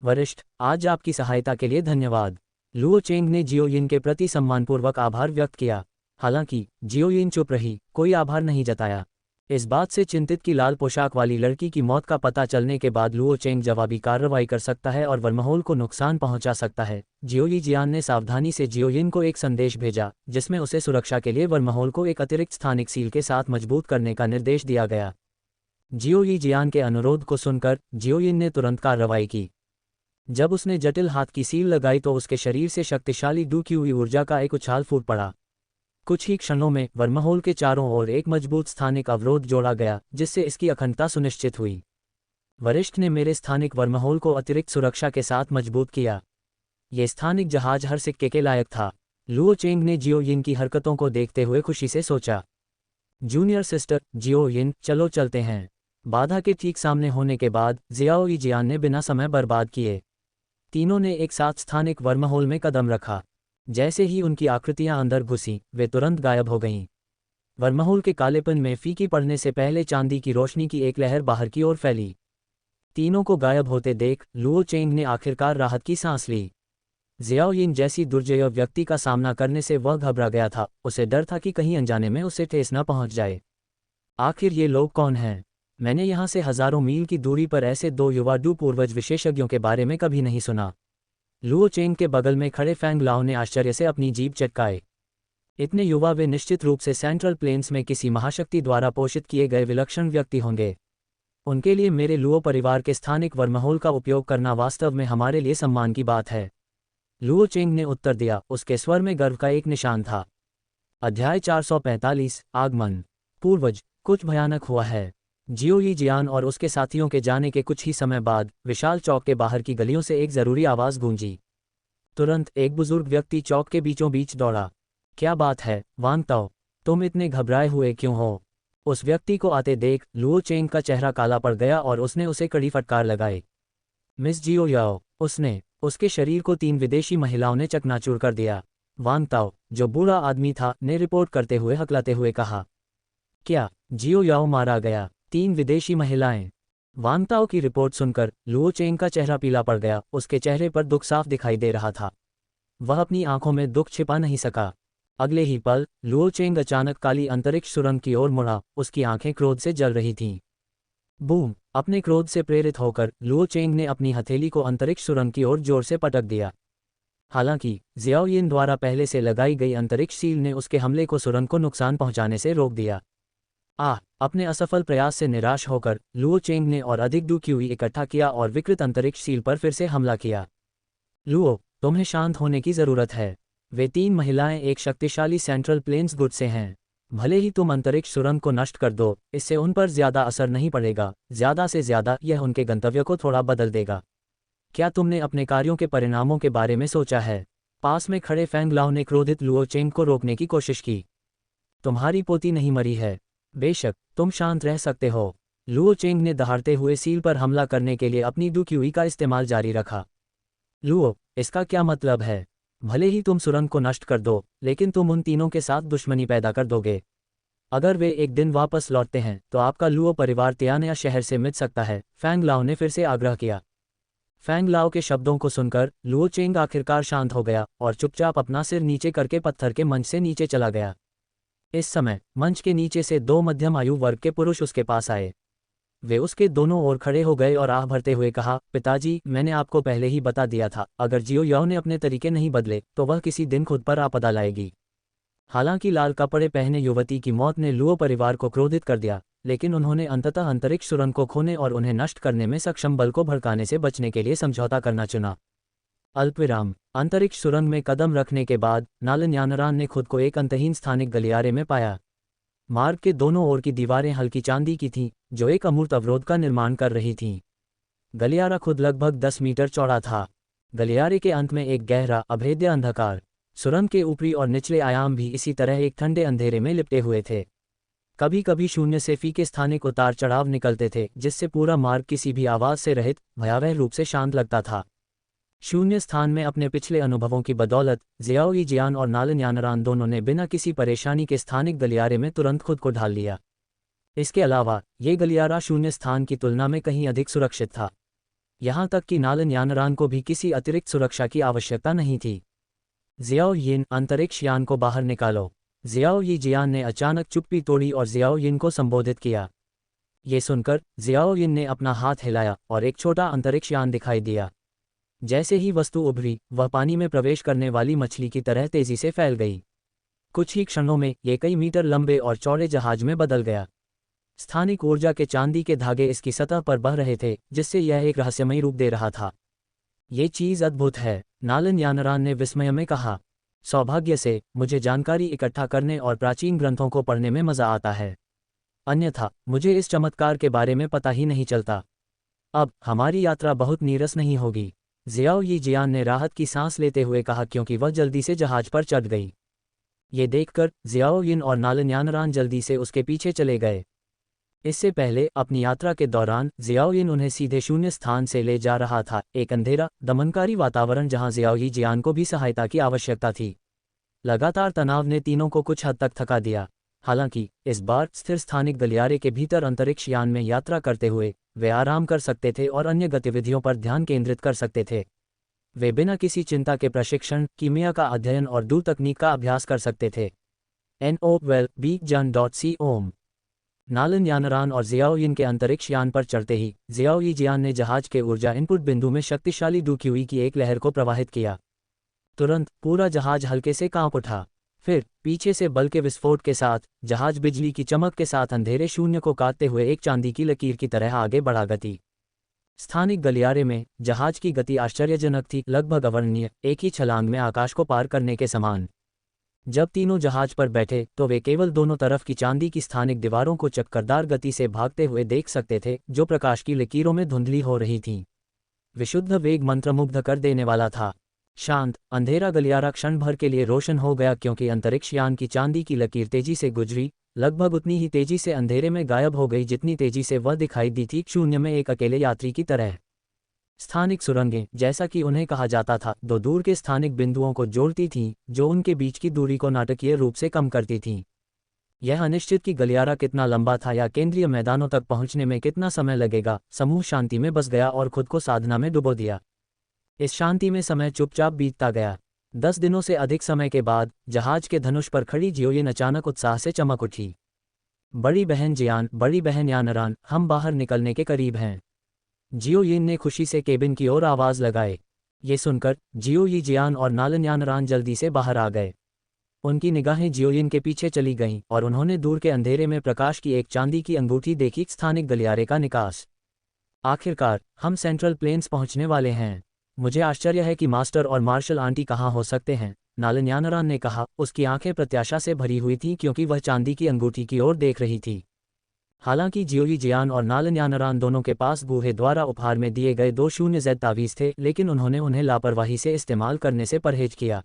वरिष्ठ, आज आपकी सहायता के लिए धन्यवाद। लुओ चेंग ने जियो यिन के प्रति सम्मानपूर्वक आभार व्यक्त किया। हालांकि जियो यिन चुप रही, कोई आभार नहीं जताया। इस बात से चिंतित कि लाल पोशाक वाली लड़की की मौत का पता चलने के बाद लुओ चेंग जवाबी कार्रवाई कर सकता है और वर्महोल को नुकसान पहुंचा सकता है। जियो यी जियान ने सावधानी से जियो यिन को एक संदेश भेजा, जिसमें उसे सुरक्षा के लिए वर्महोल को एक अतिरिक्त स्थानिक सील के साथ मजबूत करने का निर्देश दिया गया। जियो यी जियान के अनुरोध को सुनकर जियो यिन ने तुरंत कार्रवाई की। जब उसने जटिल हाथ की सील लगाई तो उसके शरीर से शक्तिशाली डूबी हुई ऊर्जा का एक उछाल फूट पड़ा। कुछ ही क्षणों में वर्महोल के चारों ओर एक मजबूत स्थानिक अवरोध जोड़ा गया, जिससे इसकी अखंडता सुनिश्चित हुई। वरिष्ठ ने मेरे स्थानिक वर्महोल को अतिरिक्त सुरक्षा के साथ मजबूत किया। ये स्थानिक जहाज हर सिक्के के लायक था। लुओ चेंग ने जियो यिन की हरकतों को देखते हुए खुशी से सोचा। जूनियर सिस्टर जियो यिन, चलो चलते हैं। बाधा के ठीक सामने होने के बाद जियाओ यी जियान ने बिना समय बर्बाद किए तीनों ने एक साथ स्थानिक वर्महोल में कदम रखा। जैसे ही उनकी आकृतियां अंदर घुसीं, वे तुरंत गायब हो गईं। वर्महोल के कालेपन में फीकी पड़ने से पहले चांदी की रोशनी की एक लहर बाहर की ओर फैली। तीनों को गायब होते देख लुओ चेंग ने आखिरकार राहत की सांस ली। जियाओ यिन जैसी दुर्जय व्यक्ति का सामना करने से वह घबरा गया था। उसे डर था कि कहीं अनजाने में उसे ठेस न पहुंच जाए। आखिर ये लोग कौन हैं? मैंने यहाँ से हजारों मील की दूरी पर ऐसे दो युवा डू पूर्वज विशेषज्ञों के बारे में कभी नहीं सुना। लुओ चेंग के बगल में खड़े फेंग लाओ ने आश्चर्य से अपनी जीभ चटकाए। इतने युवा वे निश्चित रूप से सेंट्रल प्लेन्स में किसी महाशक्ति द्वारा पोषित किए गए विलक्षण व्यक्ति होंगे। उनके लिए मेरे लुओ परिवार के स्थानिक वर्महोल का उपयोग करना वास्तव में हमारे लिए सम्मान की बात है। लुओ चेंग ने उत्तर दिया। उसके स्वर में गर्व का एक निशान था। अध्याय 445 आगमन। पूर्वज, कुछ भयानक हुआ है। जियो यी जियान और उसके साथियों के जाने के कुछ ही समय बाद विशाल चौक के बाहर की गलियों से एक जरूरी आवाज गूंजी। तुरंत एक बुजुर्ग व्यक्ति चौक के बीचों बीच दौड़ा। क्या बात है वांग ताओ, तुम इतने घबराए हुए क्यों हो? उस व्यक्ति को आते देख लुओ चेंग का चेहरा काला पड़ गया और उसने उसे कड़ी फटकार लगाई। मिस जियो याओ, उसने उसके शरीर को 3 विदेशी महिलाओं ने चकनाचूर कर दिया। वांग ताओ, जो बूढ़ा आदमी था, ने रिपोर्ट करते हुए हकलाते हुए कहा। क्या जियो याओ मारा गया? 3 विदेशी महिलाएं? वांग ताओ की रिपोर्ट सुनकर लुओ चेंग का चेहरा पीला पड़ गया। उसके चेहरे पर दुख साफ दिखाई दे रहा था। वह अपनी आंखों में दुख छिपा नहीं सका। अगले ही पल लुओ चेंग अचानक काली अंतरिक्ष सुरंग की ओर मुड़ा। उसकी आंखें क्रोध से जल रही थीं। बूम! अपने क्रोध से प्रेरित होकर लुओ चेंग ने अपनी हथेली को अंतरिक्ष सुरंग की ओर जोर से पटक दिया। हालांकि जियाओ यिन द्वारा पहले से लगाई गई अंतरिक्ष सील ने उसके हमले को सुरंग को नुकसान पहुंचाने से रोक दिया। अपने असफल प्रयास से निराश होकर लुओ चेंग ने और अधिक डूक्यूई इकट्ठा किया और विकृत अंतरिक्ष सील पर फिर से हमला किया। लुओ, तुम्हें शांत होने की जरूरत है। वे 3 महिलाएं एक शक्तिशाली सेंट्रल प्लेन्स गुट से हैं। भले ही तुम अंतरिक्ष सुरंग को नष्ट कर दो, इससे उन पर ज्यादा असर नहीं पड़ेगा, ज्यादा से ज्यादा यह उनके गंतव्य को थोड़ा बदल देगा। क्या तुमने अपने कार्यों के परिणामों के बारे में सोचा है? पास में खड़े फेंग लाओ ने क्रोधित लुओ चेंग को रोकने की कोशिश की। तुम्हारी पोती नहीं मरी है, बेशक तुम शांत रह सकते हो। लुओ चेंग ने दहाड़ते हुए सील पर हमला करने के लिए अपनी डुक्यूई का इस्तेमाल जारी रखा। लुओ, इसका क्या मतलब है? भले ही तुम सुरंग को नष्ट कर दो, लेकिन तुम उन तीनों के साथ दुश्मनी पैदा कर दोगे। अगर वे एक दिन वापस लौटते हैं तो आपका लुओ परिवार तियानया शहर से मिट सकता है, फेंग लाओ ने फिर से आग्रह किया। फेंग लाओ के शब्दों को सुनकर लुओ चेंग आखिरकार शांत हो गया और चुपचाप अपना सिर नीचे करके पत्थर के मंच से नीचे चला गया। इस समय मंच के नीचे से 2 मध्यम आयु वर्ग के पुरुष उसके पास आए। वे उसके दोनों ओर खड़े हो गए और आह भरते हुए कहा, पिताजी, मैंने आपको पहले ही बता दिया था, अगर जियो याओ ने अपने तरीके नहीं बदले तो वह किसी दिन खुद पर आपदा लाएगी। हालांकि लाल कपड़े पहने युवती की मौत ने लुओ परिवार को क्रोधित कर दिया, लेकिन उन्होंने अंततः अंतरिक्ष सुरंग को खोने और उन्हें नष्ट करने में सक्षम बल को भड़काने से बचने के लिए समझौता करना चुना। अल्पविराम। अंतरिक्ष सुरंग में कदम रखने के बाद नालन यानरान ने खुद को एक अंतहीन स्थानिक गलियारे में पाया। मार्ग के दोनों ओर की दीवारें हल्की चांदी की थीं, जो एक अमूर्त अवरोध का निर्माण कर रही थीं। गलियारा खुद लगभग 10 मीटर चौड़ा था। गलियारे के अंत में एक गहरा अभेद्य अंधकार। सुरंग के ऊपरी और निचले आयाम भी इसी तरह एक ठंडे अंधेरे में लिपटे हुए थे। कभी कभी शून्य से फीके स्थानिक उतार चढ़ाव निकलते थे, जिससे पूरा मार्ग किसी भी आवाज से रहित भयावह रूप से शांत लगता था। शून्य स्थान में अपने पिछले अनुभवों की बदौलत जियाओ यीजियान और नालन यानरान दोनों ने बिना किसी परेशानी के स्थानिक गलियारे में तुरंत खुद को ढाल लिया। इसके अलावा ये गलियारा शून्य स्थान की तुलना में कहीं अधिक सुरक्षित था। यहाँ तक कि नालन यानरान को भी किसी अतिरिक्त सुरक्षा की आवश्यकता नहीं थी। जियाओ यिन, अंतरिक्ष यान को बाहर निकालो। जियाओ यीजियान ने अचानक चुप्पी तोड़ी और जियाओ यिन को संबोधित किया। ये सुनकर जियाओ यिन ने अपना हाथ हिलाया और एक छोटा अंतरिक्ष यान दिखाई दिया। जैसे ही वस्तु उभरी, वह पानी में प्रवेश करने वाली मछली की तरह तेजी से फैल गई। कुछ ही क्षणों में ये कई मीटर लंबे और चौड़े जहाज में बदल गया। स्थानिक ऊर्जा के चांदी के धागे इसकी सतह पर बह रहे थे, जिससे यह एक रहस्यमयी रूप दे रहा था। ये चीज अद्भुत है, नालन यानरान ने विस्मय में कहा। सौभाग्य से मुझे जानकारी इकट्ठा करने और प्राचीन ग्रंथों को पढ़ने में मजा आता है, अन्यथा मुझे इस चमत्कार के बारे में पता ही नहीं चलता। अब हमारी यात्रा बहुत नीरस नहीं होगी, जियाओ यीजियान ने राहत की सांस लेते हुए कहा, क्योंकि वह जल्दी से जहाज पर चढ़ गई। ये देखकर जियाओ यिन और नालन यानरान जल्दी से उसके पीछे चले गए। इससे पहले अपनी यात्रा के दौरान जियाओ यिन उन्हें सीधे शून्य स्थान से ले जा रहा था, एक अंधेरा दमनकारी वातावरण जहां जियाओ यीजियान को भी सहायता की आवश्यकता थी। लगातार तनाव ने तीनों को कुछ हद तक थका दिया। हालांकि इस बार स्थिर स्थानिक गलियारे के भीतर अंतरिक्ष यान में यात्रा करते हुए वे आराम कर सकते थे और अन्य गतिविधियों पर ध्यान केंद्रित कर सकते थे। वे बिना किसी चिंता के प्रशिक्षण, कीमिया का अध्ययन और दूर तकनीक का अभ्यास कर सकते थे। NO12BJAN.com। नालन यानरान और जियाओ यिन के अंतरिक्ष यान पर चढ़ते ही जियाओ यीजियान ने जहाज के ऊर्जा इनपुट बिंदु में शक्तिशाली डुक्यूई की एक लहर को प्रवाहित किया। तुरंत पूरा जहाज हल्के से कांप उठा। फिर पीछे से बल के विस्फोट के साथ जहाज बिजली की चमक के साथ अंधेरे शून्य को काटते हुए एक चांदी की लकीर की तरह आगे बढ़ा। गति स्थानिक गलियारे में जहाज की गति आश्चर्यजनक थी, लगभग अवर्णनीय, एक ही छलांग में आकाश को पार करने के समान। जब तीनों जहाज पर बैठे तो वे केवल दोनों तरफ की चांदी की स्थानिक दीवारों को चक्करदार गति से भागते हुए देख सकते थे, जो प्रकाश की लकीरों में धुंधली हो रही थीं। विशुद्ध वेग मंत्रमुग्ध कर देने वाला था। शांत अंधेरा गलियारा क्षण भर के लिए रोशन हो गया, क्योंकि अंतरिक्ष यान की चांदी की लकीर तेजी से गुजरी, लगभग उतनी ही तेजी से अंधेरे में गायब हो गई जितनी तेजी से वह दिखाई दी थी, शून्य में एक अकेले यात्री की तरह। स्थानिक सुरंगें, जैसा कि उन्हें कहा जाता था, दो दूर के स्थानिक बिंदुओं को जोड़ती थीं, जो उनके बीच की दूरी को नाटकीय रूप से कम करती थीं। यह अनिश्चित कि गलियारा कितना लंबा था या केंद्रीय मैदानों तक पहुंचने में कितना समय लगेगा, समूह शांति में बस गया और खुद को साधना में डुबो दिया। इस शांति में समय चुपचाप बीतता गया। 10 दिनों से अधिक समय के बाद जहाज के धनुष पर खड़ी जियो यिन अचानक उत्साह से चमक उठी। बड़ी बहन जियान, बड़ी बहन यानरान, हम बाहर निकलने के करीब हैं। जियो यिन ने खुशी से केबिन की ओर आवाज लगाए। ये सुनकर जियो यीजियान और नालन यानरान जल्दी से बाहर आ गए। उनकी निगाहें जियो यिन के पीछे चली गईं और उन्होंने दूर के अंधेरे में प्रकाश की एक चांदी की अंगूठी देखी, स्थानिक गलियारे का निकास। आखिरकार हम सेंट्रल प्लेन्स पहुंचने वाले हैं। मुझे आश्चर्य है कि मास्टर और मार्शल आंटी कहाँ हो सकते हैं, नालन्यानरान ने कहा। उसकी आंखें प्रत्याशा से भरी हुई थीं क्योंकि वह चांदी की अंगूठी की ओर देख रही थी। हालांकि जियोई जियान और नालन्यानरान दोनों के पास बूहे द्वारा उपहार में दिए गए 2 तावीज़ थे, लेकिन उन्होंने उन्हें लापरवाही से इस्तेमाल करने से परहेज किया।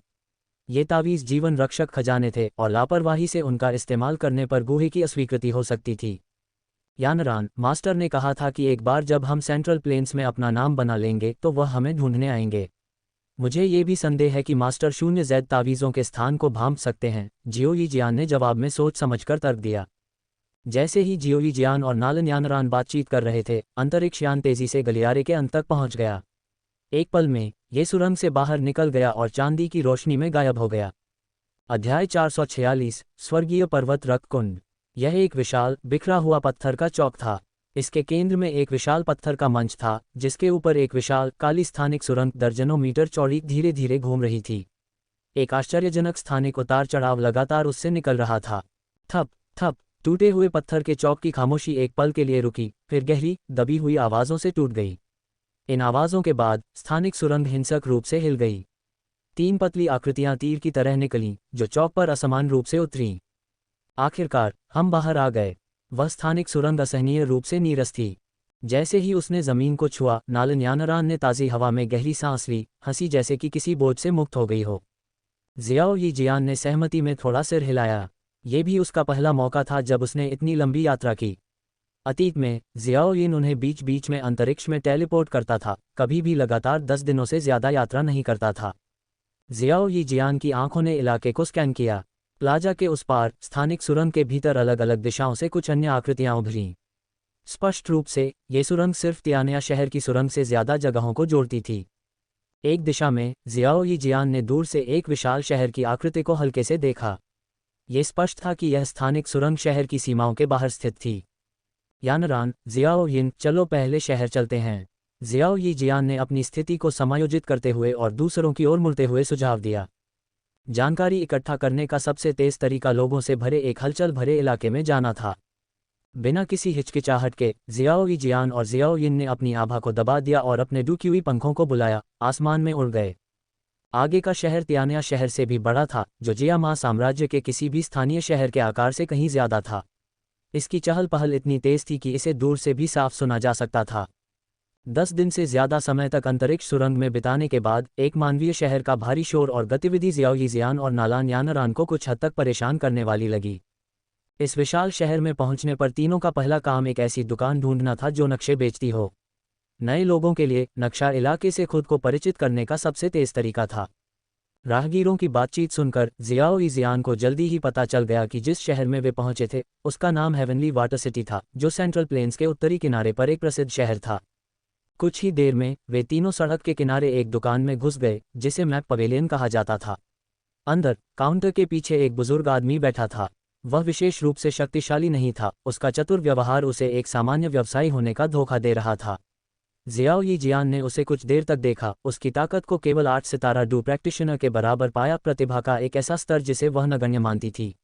ये तावीज़ जीवन रक्षक खजाने थे और लापरवाही से उनका इस्तेमाल करने पर बूहे की अस्वीकृति हो सकती थी। यानरान मास्टर ने कहा था कि एक बार जब हम सेंट्रल प्लेन्स में अपना नाम बना लेंगे तो वह हमें ढूंढने आएंगे। मुझे ये भी संदेह है कि मास्टर 0Z तावीज़ों के स्थान को भांप सकते हैं, जियोई जियान ने जवाब में सोच समझकर तर्क दिया। जैसे ही जियोई जियान और नालन्यानरान बातचीत कर रहे थे, अंतरिक्ष यान तेजी से गलियारे के अंत तक पहुंच गया। एक पल में ये सुरंग से बाहर निकल गया और चांदी की रोशनी में गायब हो गया। अध्याय 446 स्वर्गीय पर्वत रक्तकुंड। यह एक विशाल बिखरा हुआ पत्थर का चौक था। इसके केंद्र में एक विशाल पत्थर का मंच था, जिसके ऊपर एक विशाल काली स्थानिक सुरंग दर्जनों मीटर चौड़ी धीरे धीरे घूम रही थी। एक आश्चर्यजनक स्थानिक उतार चढ़ाव लगातार उससे निकल रहा था। थप थप टूटे हुए पत्थर के चौक की खामोशी एक पल के लिए रुकी, फिर गहरी दबी हुई आवाज़ों से टूट गई। इन आवाज़ों के बाद स्थानिक सुरंग हिंसक रूप से हिल गई। 3 पतली आकृतियां तीर की तरह निकलीं, जो चौक पर असमान रूप से उतरीं। आखिरकार हम बाहर आ गए। वह स्थानिक सुरंग असहनीय रूप से नीरस थी। जैसे ही उसने जमीन को छुआ, नालन्यानरान ने ताज़ी हवा में गहरी सांस ली, हंसी जैसे कि किसी बोझ से मुक्त हो गई हो। जियाओई जियान ने सहमति में थोड़ा सिर हिलाया। ये भी उसका पहला मौका था जब उसने इतनी लंबी यात्रा की। अतीत में जियाओयिन उन्हें बीच बीच में अंतरिक्ष में टेलीपोर्ट करता था, कभी भी लगातार 10 दिनों से ज़्यादा यात्रा नहीं करता था। जियाओई जियान की आंखों ने इलाके को स्कैन किया। प्लाजा के उस पार स्थानिक सुरंग के भीतर अलग अलग दिशाओं से कुछ अन्य आकृतियां उभरीं। स्पष्ट रूप से ये सुरंग सिर्फ तियानिया शहर की सुरंग से ज़्यादा जगहों को जोड़ती थी। एक दिशा में जियाओई जियान ने दूर से एक विशाल शहर की आकृति को हल्के से देखा। ये स्पष्ट था कि यह स्थानिक सुरंग शहर की सीमाओं के बाहर स्थित थी। यानरान, जियाओयिन, चलो पहले शहर चलते हैं। जियाओई जियान ने अपनी स्थिति को समायोजित करते हुए और दूसरों की ओर मुड़ते हुए सुझाव दिया। जानकारी इकट्ठा करने का सबसे तेज तरीका लोगों से भरे एक हलचल भरे इलाके में जाना था। बिना किसी हिचकिचाहट के जियाओई जियान और जियाओयिन ने अपनी आभा को दबा दिया और अपने डुकी हुई पंखों को बुलाया, आसमान में उड़ गए। आगे का शहर तियानिया शहर से भी बड़ा था, जो जियामा साम्राज्य के किसी भी स्थानीय शहर के आकार से कहीं ज्यादा था। इसकी चहल पहल इतनी तेज थी कि इसे दूर से भी साफ सुना जा सकता था। 10 दिन से ज्यादा समय तक अंतरिक्ष सुरंग में बिताने के बाद एक मानवीय शहर का भारी शोर और गतिविधि जियाओई जियान और नालन्यानरान को कुछ हद तक परेशान करने वाली लगी। इस विशाल शहर में पहुंचने पर तीनों का पहला काम एक ऐसी दुकान ढूंढना था जो नक्शे बेचती हो। नए लोगों के लिए नक्शा इलाके से खुद को परिचित करने का सबसे तेज तरीका था। राहगीरों की बातचीत सुनकर जियाओई जियान को जल्दी ही पता चल गया कि जिस शहर में वे पहुंचे थे उसका नाम हेवनली वाटर सिटी था, जो सेंट्रल प्लेन्स के उत्तरी किनारे पर एक प्रसिद्ध शहर था। कुछ ही देर में वे तीनों सड़क के किनारे एक दुकान में घुस गए, जिसे मैप पवेलियन कहा जाता था। अंदर काउंटर के पीछे एक बुजुर्ग आदमी बैठा था। वह विशेष रूप से शक्तिशाली नहीं था, उसका चतुर व्यवहार उसे एक सामान्य व्यवसायी होने का धोखा दे रहा था। जियाओई जियान ने उसे कुछ देर तक देखा। उसकी ताकत को केवल 8 सितारा डू प्रैक्टिशनर के बराबर पाया, प्रतिभा का एक ऐसा स्तर जिसे वह नगण्य मानती थी।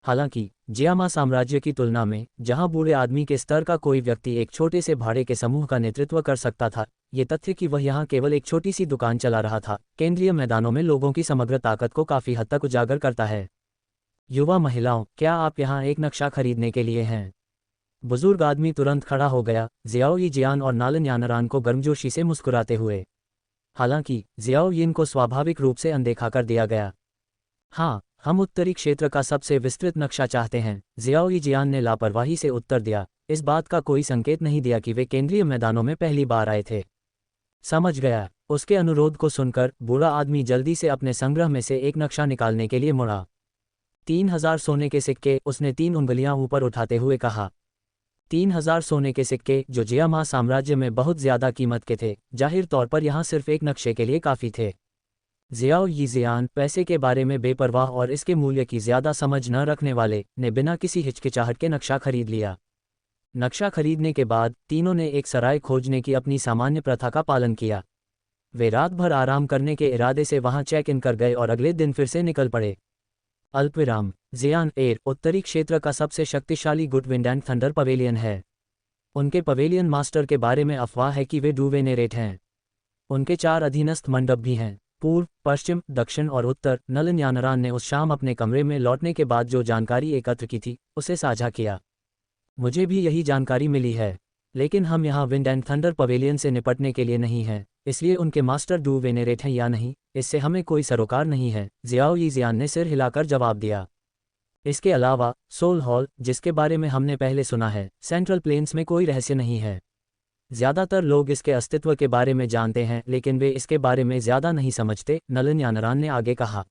हालांकि जियामा साम्राज्य की तुलना में, जहां बूढ़े आदमी के स्तर का कोई व्यक्ति एक छोटे से भाड़े के समूह का नेतृत्व कर सकता था, ये तथ्य कि वह यहां केवल एक छोटी सी दुकान चला रहा था, केंद्रीय मैदानों में लोगों की समग्र ताकत को काफी हद तक उजागर करता है। युवा महिलाओं, क्या आप यहाँ एक नक्शा खरीदने के लिए हैं? बुजुर्ग आदमी तुरंत खड़ा हो गया, जियाओई जियान और नालन्यानरान को गर्मजोशी से मुस्कुराते हुए। हालांकि जियाओयिन को स्वाभाविक रूप से अनदेखा कर दिया गया। हाँ, हम उत्तरी क्षेत्र का सबसे विस्तृत नक्शा चाहते हैं, जियाओई जियान ने लापरवाही से उत्तर दिया, इस बात का कोई संकेत नहीं दिया कि वे केंद्रीय मैदानों में पहली बार आए थे। समझ गया। उसके अनुरोध को सुनकर बूढ़ा आदमी जल्दी से अपने संग्रह में से एक नक्शा निकालने के लिए मुड़ा। 3000 सोने के सिक्के, उसने 3 उंगलियां ऊपर उठाते हुए कहा। 3000 सोने के सिक्के, जो जियामा साम्राज्य में बहुत ज्यादा कीमत के थे, जाहिर तौर पर यहाँ सिर्फ एक नक्शे के लिए काफ़ी थे। जियाओई जियान, पैसे के बारे में बेपरवाह और इसके मूल्य की ज्यादा समझ न रखने वाले, ने बिना किसी हिचकिचाहट के नक्शा खरीद लिया। नक्शा खरीदने के बाद तीनों ने एक सराय खोजने की अपनी सामान्य प्रथा का पालन किया। वे रात भर आराम करने के इरादे से वहां चेक इन कर गए और अगले दिन फिर से निकल पड़े। अल्पविराम। जियान एयर उत्तरी क्षेत्र का सबसे शक्तिशाली good wind and thunder pavilion है। उनके पवेलियन मास्टर के बारे में अफवाह है कि वे डू वेनेरेट हैं। उनके 4 अधीनस्थ मंडप भी हैं। पूर्व, पश्चिम, दक्षिण और उत्तर नलन यानरान ने उस शाम अपने कमरे में लौटने के बाद जो जानकारी एकत्र की थी उसे साझा किया। मुझे भी यही जानकारी मिली है, लेकिन हम यहाँ विंड एंड थंडर पवेलियन से निपटने के लिए नहीं हैं, इसलिए उनके मास्टर डू वेनेरेट हैं या नहीं इससे हमें कोई सरोकार नहीं है, जियाओ यीजियान ने सिर हिलाकर जवाब दिया। इसके अलावा सोल हॉल, जिसके बारे में हमने पहले सुना है, सेंट्रल प्लेन्स में कोई रहस्य नहीं है। ज़्यादातर लोग इसके अस्तित्व के बारे में जानते हैं लेकिन वे इसके बारे में ज़्यादा नहीं समझते, नलन यानरान ने आगे कहा।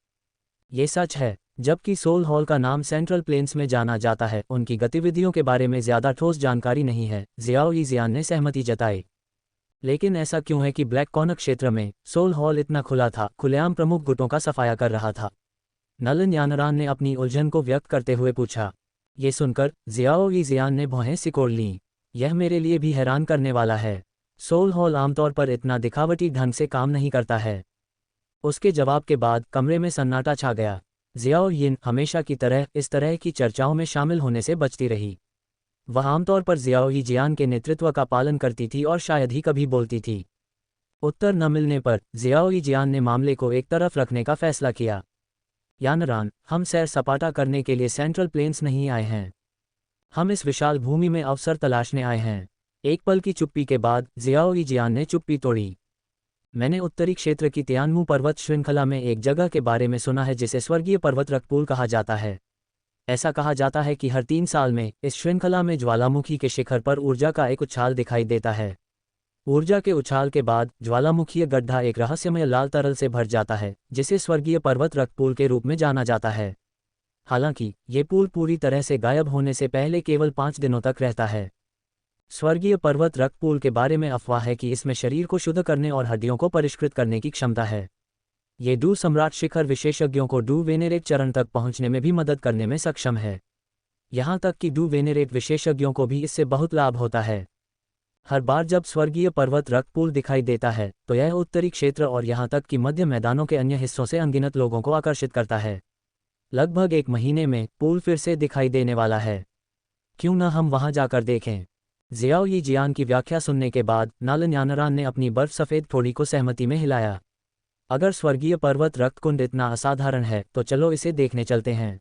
ये सच है, जबकि सोल हॉल का नाम सेंट्रल प्लेन्स में जाना जाता है, उनकी गतिविधियों के बारे में ज़्यादा ठोस जानकारी नहीं है, जियाओ यीजियान ने सहमति जताई। लेकिन ऐसा क्यों है कि ब्लैक कॉर्नर क्षेत्र में सोल हॉल इतना खुला था, खुलेआम प्रमुख गुटों का सफाया कर रहा था? नलन यानरान ने अपनी उलझन को व्यक्त करते हुए पूछा। ये सुनकर जियाओ यीजियान ने भौहें सिकोड़ लीं। यह मेरे लिए भी हैरान करने वाला है। सोल हॉल आमतौर पर इतना दिखावटी ढंग से काम नहीं करता है। उसके जवाब के बाद कमरे में सन्नाटा छा गया। जियाओ यिन हमेशा की तरह इस तरह की चर्चाओं में शामिल होने से बचती रही। वह आमतौर पर जियाओ यीजियान के नेतृत्व का पालन करती थी और शायद ही कभी बोलती थी। उत्तर न मिलने पर जियाओ यीजियान ने मामले को एक तरफ रखने का फैसला किया। यानरान, हम सैर सपाटा करने के लिए सेंट्रल प्लेन्स नहीं आए हैं। हम इस विशाल भूमि में अवसर तलाशने आए हैं। एक पल की चुप्पी के बाद जियाओ यीजियान ने चुप्पी तोड़ी। मैंने उत्तरी क्षेत्र की तियानमू पर्वत श्रृंखला में एक जगह के बारे में सुना है जिसे स्वर्गीय पर्वत रक्तपूल कहा जाता है। ऐसा कहा जाता है कि हर 3 साल में इस श्रृंखला में ज्वालामुखी के शिखर पर ऊर्जा का एक उछाल दिखाई देता है। ऊर्जा के उछाल के बाद ज्वालामुखीय गड्ढा एक रहस्यमय लाल तरल से भर जाता है, जिसे स्वर्गीय पर्वत रक्तपूल के रूप में जाना जाता है। हालांकि ये पूल पूरी तरह से गायब होने से पहले केवल 5 दिनों तक रहता है। स्वर्गीय पर्वत रक्तपूल के बारे में अफवाह है कि इसमें शरीर को शुद्ध करने और हड्डियों को परिष्कृत करने की क्षमता है। ये डू सम्राट शिखर विशेषज्ञों को डू वेनेरेट चरण तक पहुंचने में भी मदद करने में सक्षम है। यहाँ तक कि डू वेनेरेट विशेषज्ञों को भी इससे बहुत लाभ होता है। हर बार जब स्वर्गीय पर्वत रक्तपूल दिखाई देता है तो यह उत्तरी क्षेत्र और यहाँ तक कि मध्य मैदानों के अन्य हिस्सों से अनगिनत लोगों को आकर्षित करता है। लगभग 1 महीने में पूल फिर से दिखाई देने वाला है। क्यों न हम वहां जाकर देखें? जियाओ यीजियान की व्याख्या सुनने के बाद नलन यानरान ने अपनी बर्फ सफ़ेद ठोड़ी को सहमति में हिलाया। अगर स्वर्गीय पर्वत रक्तकुंड इतना असाधारण है तो चलो इसे देखने चलते हैं।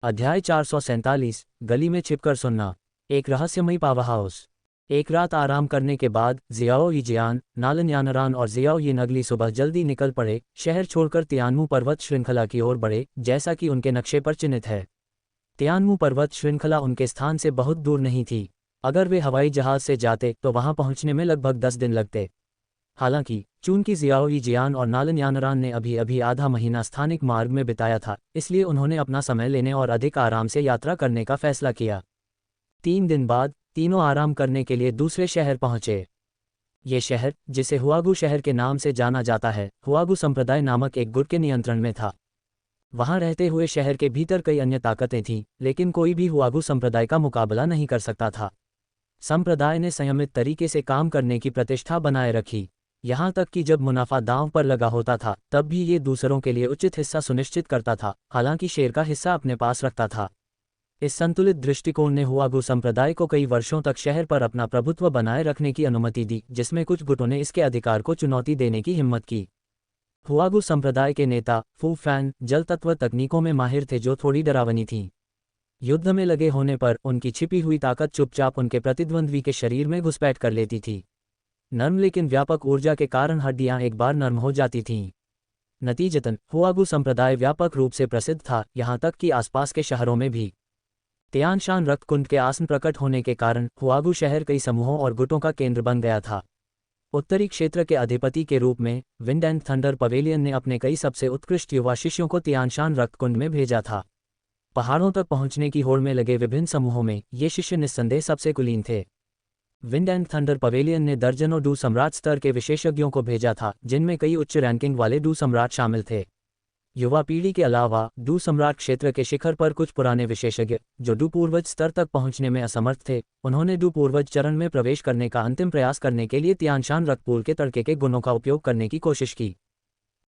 अध्याय 447 गली में छिपकर सुनना। एक रहस्यमयी पावर हाउस। एक रात आराम करने के बाद जियाओ यीजियान, नलन यानरान और जियाओ यिन अगली सुबह जल्दी निकल पड़े, शहर छोड़कर तियानमू पर्वत श्रृंखला की ओर बढ़े, जैसा कि उनके नक्शे पर चिन्हित है। तियानमू पर्वत श्रृंखला उनके स्थान से बहुत दूर नहीं थी। अगर वे हवाई जहाज से जाते तो वहां पहुंचने में लगभग 10 दिन लगते। हालांकि चूंकि जियाओ यीजियान और नलन यानरान ने अभी अभी आधा महीना स्थानिक मार्ग में बिताया था, इसलिए उन्होंने अपना समय लेने और अधिक आराम से यात्रा करने का फैसला किया। 3 दिन बाद तीनों आराम करने के लिए दूसरे शहर पहुंचे। ये शहर, जिसे हुआगू शहर के नाम से जाना जाता है, हुआगू संप्रदाय नामक एक गुट के नियंत्रण में था। वहां रहते हुए शहर के भीतर कई अन्य ताकतें थीं, लेकिन कोई भी हुआगू संप्रदाय का मुकाबला नहीं कर सकता था। संप्रदाय ने संयमित तरीके से काम करने की प्रतिष्ठा बनाए रखी। यहाँ तक कि जब मुनाफा दांव पर लगा होता था तब भी ये दूसरों के लिए उचित हिस्सा सुनिश्चित करता था, हालांकि शेर का हिस्सा अपने पास रखता था। इस संतुलित दृष्टिकोण ने हुआगू संप्रदाय को कई वर्षों तक शहर पर अपना प्रभुत्व बनाए रखने की अनुमति दी, जिसमें कुछ गुटों ने इसके अधिकार को चुनौती देने की हिम्मत की। हुआगू संप्रदाय के नेता फू फैन जल तत्व तकनीकों में माहिर थे जो थोड़ी डरावनी थीं। युद्ध में लगे होने पर उनकी छिपी हुई ताकत चुपचाप उनके प्रतिद्वंद्वी के शरीर में घुसपैठ कर लेती थी। नर्म लेकिन व्यापक ऊर्जा के कारण हड्डियां एक बार नर्म हो जाती थीं। नतीजतन हुआगू संप्रदाय व्यापक रूप से प्रसिद्ध था, यहाँ तक कि आसपास के शहरों में भी। तियानशान रक्तकुंड के आसन प्रकट होने के कारण हुआगू शहर कई समूहों और गुटों का केंद्र बन गया था। उत्तरी क्षेत्र के अधिपति के रूप में विंड एंड थंडर पवेलियन ने अपने कई सबसे उत्कृष्ट युवा शिष्यों को तियानशान रक्तकुंड में भेजा था। पहाड़ों तक पहुंचने की होड़ में लगे विभिन्न समूहों में ये शिष्य निस्संदेह सबसे कुलीन थे। विंड एंड थंडर पवेलियन ने दर्जनों डू सम्राट स्तर के विशेषज्ञों को भेजा था, जिनमें कई उच्च रैंकिंग वाले डू सम्राट शामिल थे। युवा पीढ़ी के अलावा डू सम्राट क्षेत्र के शिखर पर कुछ पुराने विशेषज्ञ, जो डू पूर्वज स्तर तक पहुंचने में असमर्थ थे, उन्होंने डू पूर्वज चरण में प्रवेश करने का अंतिम प्रयास करने के लिए तियानशान रक्तपूल के तड़के के गुणों का उपयोग करने की कोशिश की।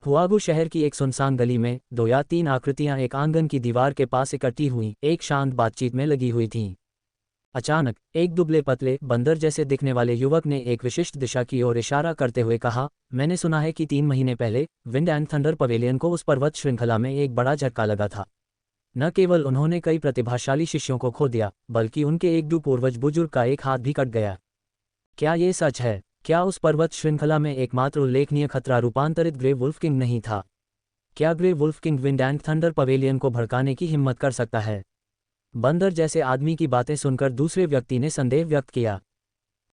हुआगू शहर की एक सुनसान गली में 2 या 3 आकृतियां एक आंगन की दीवार के पास इकट्ठी हुई, एक शांत बातचीत में लगी हुई थीं। अचानक एक दुबले पतले बंदर जैसे दिखने वाले युवक ने एक विशिष्ट दिशा की ओर इशारा करते हुए कहा, मैंने सुना है कि 3 महीने पहले विंड एंड थंडर पवेलियन को उस पर्वत श्रृंखला में एक बड़ा झटका लगा था। न केवल उन्होंने कई प्रतिभाशाली शिष्यों को खो दिया, बल्कि उनके एक पूर्वज बुजुर्ग का एक हाथ भी कट गया। क्या ये सच है? क्या उस पर्वत श्रृंखला में एकमात्र उल्लेखनीय खतरा रूपांतरित ग्रे वुल्फ किंग नहीं था? क्या grey wolf king wind and thunder pavilion को भड़काने की हिम्मत कर सकता है? बंदर जैसे आदमी की बातें सुनकर दूसरे व्यक्ति ने संदेह व्यक्त किया।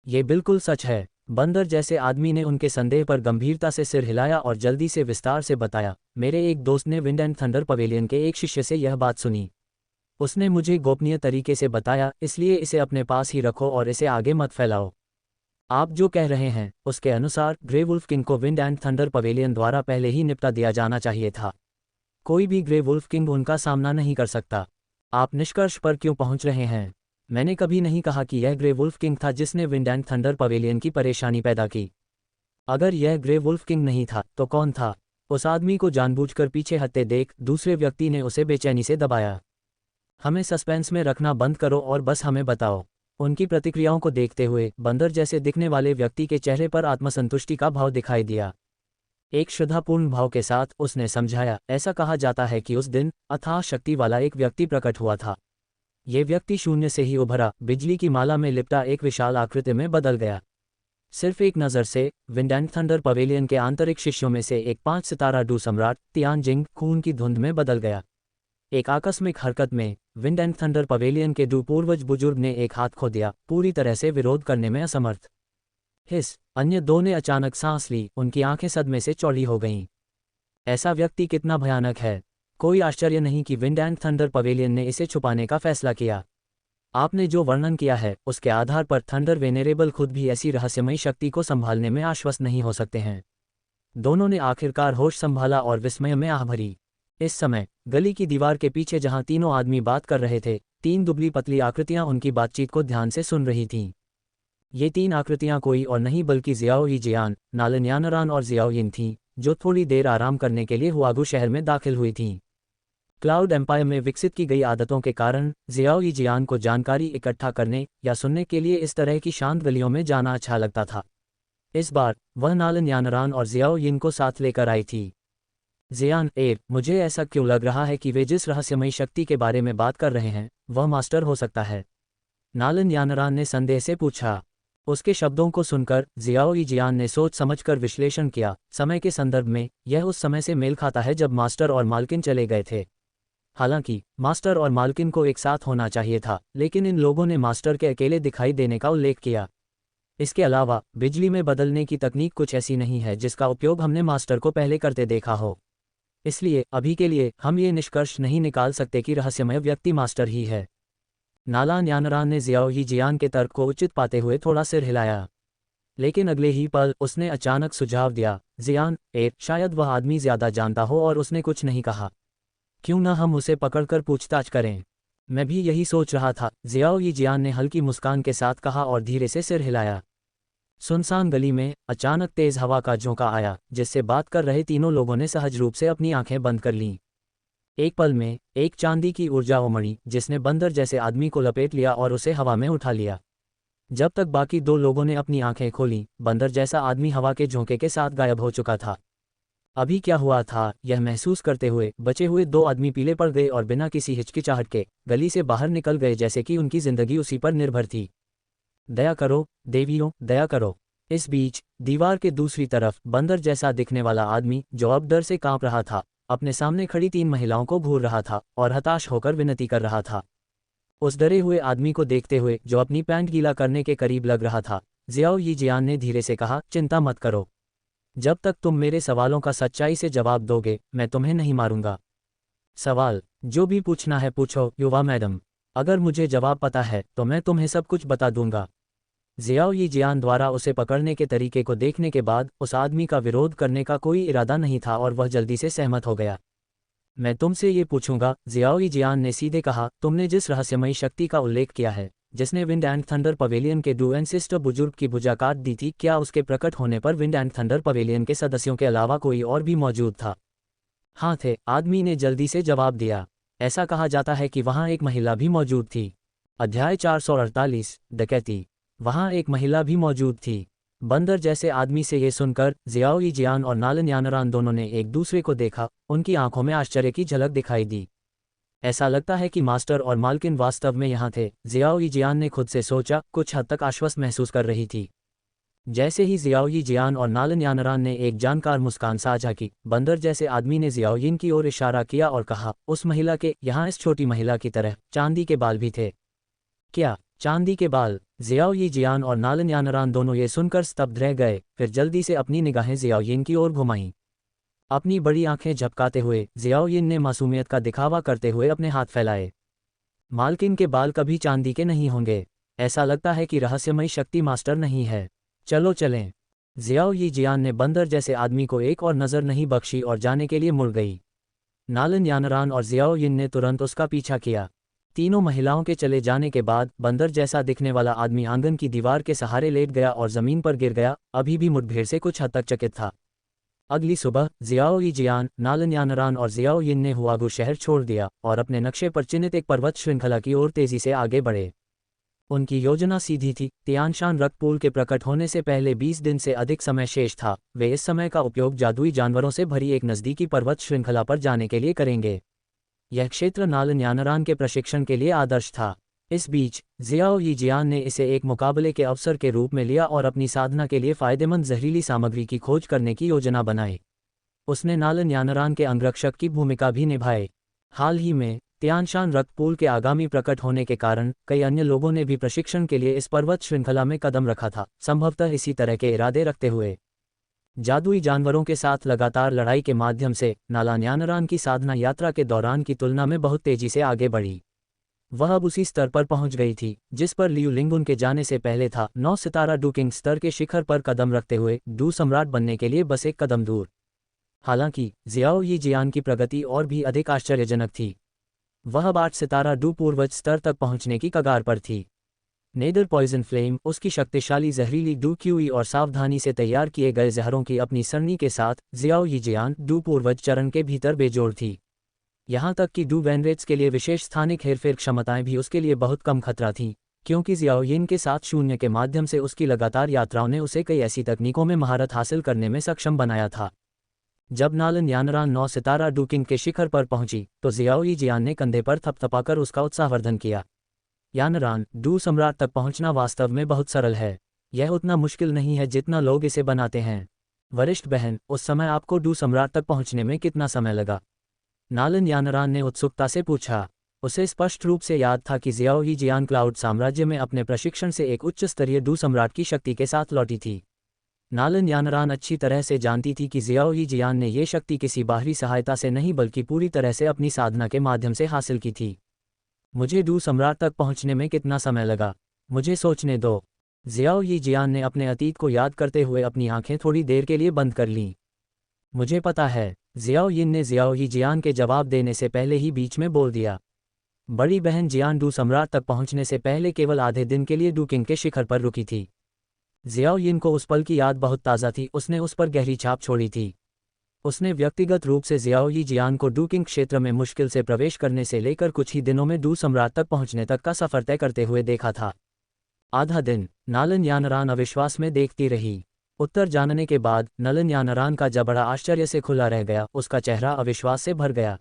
ये बिल्कुल सच है। बंदर जैसे आदमी ने उनके संदेह पर गंभीरता से सिर हिलाया और जल्दी से विस्तार से बताया, मेरे एक दोस्त ने विंड एंड थंडर पवेलियन के एक शिष्य से यह बात सुनी। उसने मुझे गोपनीय तरीके से बताया, इसलिए इसे अपने पास ही रखो और इसे आगे मत फैलाओ। आप जो कह रहे हैं उसके अनुसार ग्रे वुल्फ किंग को विंड एंड थंडर पवेलियन द्वारा पहले ही निपटा दिया जाना चाहिए था। कोई भी ग्रे वुल्फ किंग उनका सामना नहीं कर सकता। आप निष्कर्ष पर क्यों पहुंच रहे हैं? मैंने कभी नहीं कहा कि यह ग्रे वुल्फ किंग था जिसने विंड एंड थंडर पवेलियन की परेशानी पैदा की। अगर यह ग्रे वुल्फ किंग नहीं था तो कौन था? उस आदमी को जानबूझकर पीछे हटते देख दूसरे व्यक्ति ने उसे बेचैनी से दबाया। हमें सस्पेंस में रखना बंद करो और बस हमें बताओ। उनकी प्रतिक्रियाओं को देखते हुए बंदर जैसे दिखने वाले व्यक्ति के चेहरे पर आत्मसंतुष्टि का भाव दिखाई दिया। एक श्रद्धापूर्ण भाव के साथ उसने समझाया, ऐसा कहा जाता है कि उस दिन अथाह शक्ति वाला एक व्यक्ति प्रकट हुआ था। ये व्यक्ति शून्य से ही उभरा, बिजली की माला में लिपटा एक विशाल आकृति में बदल गया। सिर्फ एक नज़र से विंड एंड थंडर पवेलियन के आंतरिक शिष्यों में से एक 5 सितारा डू सम्राट तियानजिंग खून की धुंध में बदल गया। एक आकस्मिक हरकत में विंड एंड थंडर पवेलियन के पूर्वज बुजुर्ग ने एक हाथ खो दिया, पूरी तरह से विरोध करने में असमर्थ। हिस अन्य दो ने अचानक सांस ली, उनकी आंखें सदमे से चौड़ी हो गईं। ऐसा व्यक्ति कितना भयानक है! कोई आश्चर्य नहीं कि विंड एंड थंडर पवेलियन ने इसे छुपाने का फैसला किया। आपने जो वर्णन किया है उसके आधार पर थंडर वेनेरेबल खुद भी ऐसी रहस्यमयी शक्ति को संभालने में आश्वस्त नहीं हो सकते हैं। दोनों ने आखिरकार होश संभाला और विस्मय में आह भरी। इस समय गली की दीवार के पीछे जहां तीनों आदमी बात कर रहे थे, 3 दुबली पतली आकृतियां उनकी बातचीत को ध्यान से सुन रही थीं। ये 3 आकृतियां कोई और नहीं बल्कि जियाओ यी जियान, नालन यानरान और जियाओ यिन थीं, जो थोड़ी देर आराम करने के लिए हुआगू शहर में दाखिल हुई थीं। क्लाउड एम्पायर में विकसित की गई आदतों के कारण जियाओ यी जियान को जानकारी इकट्ठा करने या सुनने के लिए इस तरह की शांत गलियों में जाना अच्छा लगता था। इस बार वह नालन यानरान और जियाओ यिन को साथ लेकर आई थी। जियान मुझे ऐसा क्यों लग रहा है कि वे जिस रहस्यमयी शक्ति के बारे में बात कर रहे हैं वह मास्टर हो सकता है? नालन यानरान ने संदेह से पूछा। उसके शब्दों को सुनकर जियाओ यी जियान ने सोच समझकर विश्लेषण किया। समय के संदर्भ में यह उस समय से मेल खाता है जब मास्टर और मालकिन चले गए थे। हालांकि मास्टर और मालकिन को एक साथ होना चाहिए था, लेकिन इन लोगों ने मास्टर के अकेले दिखाई देने का उल्लेख किया। इसके अलावा बिजली में बदलने की तकनीक कुछ ऐसी नहीं है जिसका उपयोग हमने मास्टर को पहले करते देखा हो। इसलिए अभी के लिए हम ये निष्कर्ष नहीं निकाल सकते कि रहस्यमय व्यक्ति मास्टर ही है। नालान यानरान ने जियाओ यी जियान के तर्क को उचित पाते हुए थोड़ा सिर हिलाया, लेकिन अगले ही पल उसने अचानक सुझाव दिया, जियान शायद वह आदमी ज्यादा जानता हो और उसने कुछ नहीं कहा। क्यों न हम उसे पकड़कर पूछताछ करें? मैं भी यही सोच रहा था, जियाओ यी जियान ने हल्की मुस्कान के साथ कहा और धीरे से सिर हिलाया। सुनसान गली में अचानक तेज हवा का झोंका आया, जिससे बात कर रहे तीनों लोगों ने सहज रूप से अपनी आंखें बंद कर लीं। एक पल में एक चांदी की ऊर्जा उमड़ी, जिसने बंदर जैसे आदमी को लपेट लिया और उसे हवा में उठा लिया। जब तक बाकी 2 लोगों ने अपनी आंखें खोलीं, बंदर जैसा आदमी हवा के झोंके के साथ गायब हो चुका था। अभी क्या हुआ था, यह महसूस करते हुए बचे हुए 2 आदमी पीले पड़ गए और बिना किसी हिचकिचाहट के गली से बाहर निकल गए, जैसे कि उनकी जिंदगी उसी पर निर्भर थी। दया करो देवियों, दया करो। इस बीच दीवार के दूसरी तरफ बंदर जैसा दिखने वाला आदमी, जो अब डर से कांप रहा था, अपने सामने खड़ी 3 महिलाओं को घूर रहा था और हताश होकर विनती कर रहा था। उस डरे हुए आदमी को देखते हुए, जो अपनी पैंट गीला करने के करीब लग रहा था, जियाओ यी जियान ने धीरे से कहा, चिंता मत करो। जब तक तुम मेरे सवालों का सच्चाई से जवाब दोगे, मैं तुम्हें नहीं मारूंगा। सवाल? जो भी पूछना है पूछो युवा मैडम। अगर मुझे जवाब पता है तो मैं तुम्हें सब कुछ बता दूंगा। जियाओ यी जियान द्वारा उसे पकड़ने के तरीके को देखने के बाद उस आदमी का विरोध करने का कोई इरादा नहीं था और वह जल्दी से सहमत हो गया। मैं तुमसे ये पूछूंगा, जियाओ यी जियान ने सीधे कहा, तुमने जिस रहस्यमयी शक्ति का उल्लेख किया है, जिसने विंड एंड थंडर पवेलियन के डू एंसेस्टर बुजुर्ग की भुजा काट दी थी, क्या उसके प्रकट होने पर विंड एंड थंडर पवेलियन के सदस्यों के अलावा कोई और भी मौजूद था? हाँ थे, आदमी ने जल्दी से जवाब दिया। ऐसा कहा जाता है कि वहाँ एक महिला भी मौजूद थी। अध्याय 448 डकैती। वहाँ एक महिला भी मौजूद थी। बंदर जैसे आदमी से ये सुनकर जियाओ यीजियान और नालन यानरान दोनों ने एक दूसरे को देखा। उनकी आंखों में आश्चर्य की झलक दिखाई दी। ऐसा लगता है कि मास्टर और मालकिन वास्तव में यहाँ थे, जियाओ यीजियान ने खुद से सोचा। कुछ हद तक आश्वस्त महसूस कर रही थी। जैसे ही जियाओ यीजियान और नालन यानरान ने एक जानकार मुस्कान साझा की, बंदर जैसे आदमी ने जियाओ यिन की ओर इशारा किया और कहा, उस महिला के यहाँ इस छोटी महिला की तरह चांदी के बाल भी थे। क्या चांदी के बाल? जियाओ यीजियान और नालन यानरान दोनों ये सुनकर स्तब्ध रह गए, फिर जल्दी से अपनी निगाहें जियाओ यिन की ओर घुमाईं। अपनी बड़ी आंखें झपकाते हुए जियाओ यिन ने मासूमियत का दिखावा करते हुए अपने हाथ फैलाए। मालकिन के बाल कभी चांदी के नहीं होंगे। ऐसा लगता है कि रहस्यमयी शक्ति मास्टर नहीं है। चलो चलें। जियाओ यीजियान ने बंदर जैसे आदमी को एक और नज़र नहीं बख्शी और जाने के लिए मुड़ गई। नालन यानरान और जियाओ यिन ने तुरंत उसका पीछा किया। तीनों महिलाओं के चले जाने के बाद बंदर जैसा दिखने वाला आदमी आंगन की दीवार के सहारे लेट गया और जमीन पर गिर गया, अभी भी मुठभेड़ से कुछ हद तक चकित था। अगली सुबह जियाओ यीजियान, नालन यानरान और जियाओ यिन ने हुआगु शहर छोड़ दिया और अपने नक्शे पर चिन्हित एक पर्वत श्रृंखला की ओर तेजी से आगे बढ़े। उनकी योजना सीधी थी। तियानशान रक्तपूल के प्रकट होने से पहले 20 दिन से अधिक समय शेष था। वे इस समय का उपयोग जादुई जानवरों से भरी एक नज़दीकी पर्वत श्रृंखला पर जाने के लिए करेंगे। यह क्षेत्र नालन यानरान के प्रशिक्षण के लिए आदर्श था। इस बीच जियाओ यीजियान ने इसे एक मुकाबले के अवसर के रूप में लिया और अपनी साधना के लिए फ़ायदेमंद जहरीली सामग्री की खोज करने की योजना बनाई। उसने नालन यानरान के अंगरक्षक की भूमिका भी निभाई। हाल ही में तियानशान रक्तपूल के आगामी प्रकट होने के कारण कई अन्य लोगों ने भी प्रशिक्षण के लिए इस पर्वत श्रृंखला में कदम रखा था, संभवतः इसी तरह के इरादे रखते हुए। जादुई जानवरों के साथ लगातार लड़ाई के माध्यम से नालन यानरान की साधना यात्रा के दौरान की तुलना में बहुत तेजी से आगे बढ़ी। वह अब उसी स्तर पर पहुंच गई थी जिस पर लियू लिंगुन के जाने से पहले था। 9 सितारा डू किंग स्तर के शिखर पर कदम रखते हुए डू सम्राट बनने के लिए बस एक कदम दूर। हालांकि जियाओ यीजियान की प्रगति और भी अधिक आश्चर्यजनक थी। वह अब 8 सितारा डू पूर्वज स्तर तक पहुंचने की कगार पर थी। नेदर पॉइजन फ्लेम, उसकी शक्तिशाली जहरीली डू क्यूई और सावधानी से तैयार किए गए जहरों की अपनी सरणी के साथ जियाओ यीजियान डू पूर्वज चरण के भीतर बेजोड़ थी। यहाँ तक कि डू वैनरेट्स के लिए विशेष स्थानिक हेरफेर क्षमताएं भी उसके लिए बहुत कम खतरा थीं, क्योंकि जियाओ यिन के साथ शून्य के माध्यम से उसकी लगातार यात्राओं ने उसे कई ऐसी तकनीकों में महारत हासिल करने में सक्षम बनाया था। जब नालन यानरान 9 सितारा डू किंग के शिखर पर पहुंची तो जियाओ यीजियान ने कंधे पर थपथपाकर उसका उत्साहवर्धन किया। यानरान, डू सम्राट तक पहुंचना वास्तव में बहुत सरल है। यह उतना मुश्किल नहीं है जितना लोग इसे बनाते हैं। वरिष्ठ बहन, उस समय आपको डू सम्राट तक पहुंचने में कितना समय लगा? नालन यानरान ने उत्सुकता से पूछा। उसे स्पष्ट रूप से याद था कि जियाओ यीजियान क्लाउड साम्राज्य में अपने प्रशिक्षण से एक उच्च स्तरीय डू सम्राट की शक्ति के साथ लौटी थी। नालन यानरान अच्छी तरह से जानती थी कि जियाओ यीजियान ने ये शक्ति किसी बाहरी सहायता से नहीं बल्कि पूरी तरह से अपनी साधना के माध्यम से हासिल की थी। मुझे डू सम्राट तक पहुंचने में कितना समय लगा? मुझे सोचने दो। जियाओ यीजियान ने अपने अतीत को याद करते हुए अपनी आंखें थोड़ी देर के लिए बंद कर लीं। मुझे पता है, जियाओ यिन ने जियाओ यीजियान के जवाब देने से पहले ही बीच में बोल दिया। बड़ी बहन जियान डू सम्राट तक पहुंचने से पहले केवल आधे दिन के लिए डू किंग के शिखर पर रुकी थी। जियाओ यिन को उस पल की याद बहुत ताज़ा थी। उसने उस पर गहरी छाप छोड़ी थी। उसने व्यक्तिगत रूप से जियाओ यीजियान को डू किंग क्षेत्र में मुश्किल से प्रवेश करने से लेकर कुछ ही दिनों में डू सम्राट तक पहुंचने तक का सफर तय करते हुए देखा था। आधा दिन नालन यानरान अविश्वास में देखती रही। उत्तर जानने के बाद नालन यानरान का जबड़ा आश्चर्य से खुला रह गया। उसका चेहरा अविश्वास से भर गया।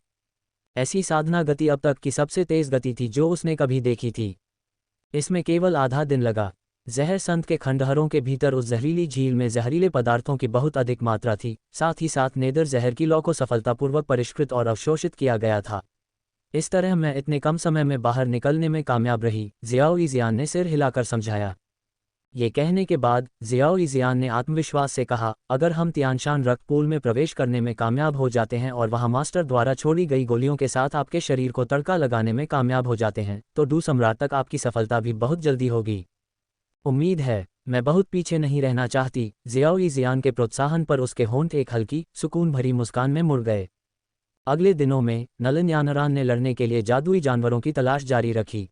ऐसी साधना गति अब तक की सबसे तेज गति थी जो उसने कभी देखी थी। इसमें केवल आधा दिन लगा। जहर संत के खंडहरों के भीतर उस जहरीली झील में जहरीले पदार्थों की बहुत अधिक मात्रा थी। साथ ही साथ नेदर जहर की लौ को सफलतापूर्वक परिष्कृत और अवशोषित किया गया था। इस तरह मैं इतने कम समय में बाहर निकलने में कामयाब रही, जियाओ यीजियान ने सिर हिलाकर समझाया। ये कहने के बाद जियाओ यीजियान ने आत्मविश्वास से कहा, अगर हम तियानशान रक्तपूल में प्रवेश करने में कामयाब हो जाते हैं और वहां मास्टर द्वारा छोड़ी गई गोलियों के साथ आपके शरीर को तड़का लगाने में कामयाब हो जाते हैं तो डू सम्राट तक आपकी सफलता भी बहुत जल्दी होगी। उम्मीद है, मैं बहुत पीछे नहीं रहना चाहती। जियाओ यीजियान के प्रोत्साहन पर उसके होंठ एक हल्की, सुकून भरी मुस्कान में मुड़ गए। अगले दिनों में नालन यानरान ने लड़ने के लिए जादुई जानवरों की तलाश जारी रखी।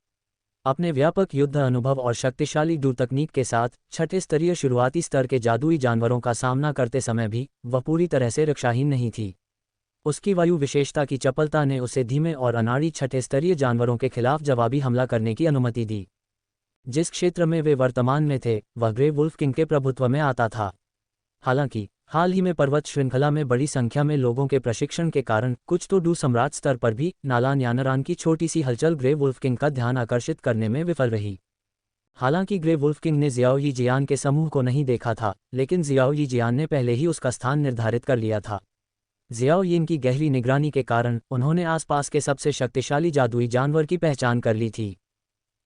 अपने व्यापक युद्ध अनुभव और शक्तिशाली डू तकनीक के साथ छठे स्तरीय शुरुआती स्तर के जादुई जानवरों का सामना करते समय भी वह पूरी तरह से रक्षाहीन नहीं थी। उसकी वायु विशेषता की चपलता ने उसे धीमे और अनाड़ी छठे स्तरीय जानवरों के खिलाफ जवाबी हमला करने की अनुमति दी। जिस क्षेत्र में वे वर्तमान में थे वह ग्रे वुल्फ किंग के प्रभुत्व में आता था। हालांकि हाल ही में पर्वत श्रृंखला में बड़ी संख्या में लोगों के प्रशिक्षण के कारण कुछ तो डू सम्राट स्तर पर भी नालान यानरान की छोटी सी हलचल ग्रे वुल्फ किंग का ध्यान आकर्षित करने में विफल रही। हालांकि ग्रे वुल्फ किंग ने जियाओ यी जियान के समूह को नहीं देखा था, लेकिन जियाओ यी जियान ने पहले ही उसका स्थान निर्धारित कर लिया था। जियाओ यिन की गहरी निगरानी के कारण उन्होंने आसपास के सबसे शक्तिशाली जादुई जानवर की पहचान कर ली थी।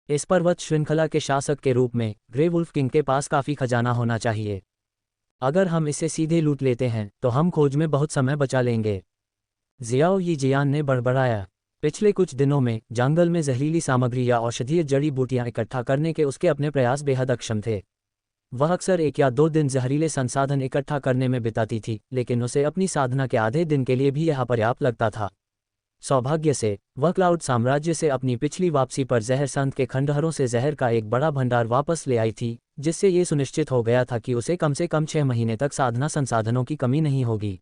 इस पर्वत श्रृंखला के शासक के रूप में ग्रे वुल्फ किंग के पास काफ़ी खजाना होना चाहिए। अगर हम इसे सीधे लूट लेते हैं तो हम खोज में बहुत समय बचा लेंगे। जियाओ यी जियान ने बड़बड़ाया। पिछले कुछ दिनों में जंगल में जहरीली सामग्री या औषधीय जड़ी बूटियां इकट्ठा करने के उसके अपने प्रयास बेहद अक्षम थे। वह अक्सर 1 या 2 दिन जहरीले संसाधन इकट्ठा करने में बिताती थी, लेकिन उसे अपनी साधना के आधे दिन के लिए भी यह पर्याप्त लगता था। सौभाग्य से वह क्लाउड साम्राज्य से अपनी पिछली वापसी पर जहर संत के खंडहरों से जहर का एक बड़ा भंडार वापस ले आई थी, जिससे ये सुनिश्चित हो गया था कि उसे कम से कम 6 महीने तक साधना संसाधनों की कमी नहीं होगी।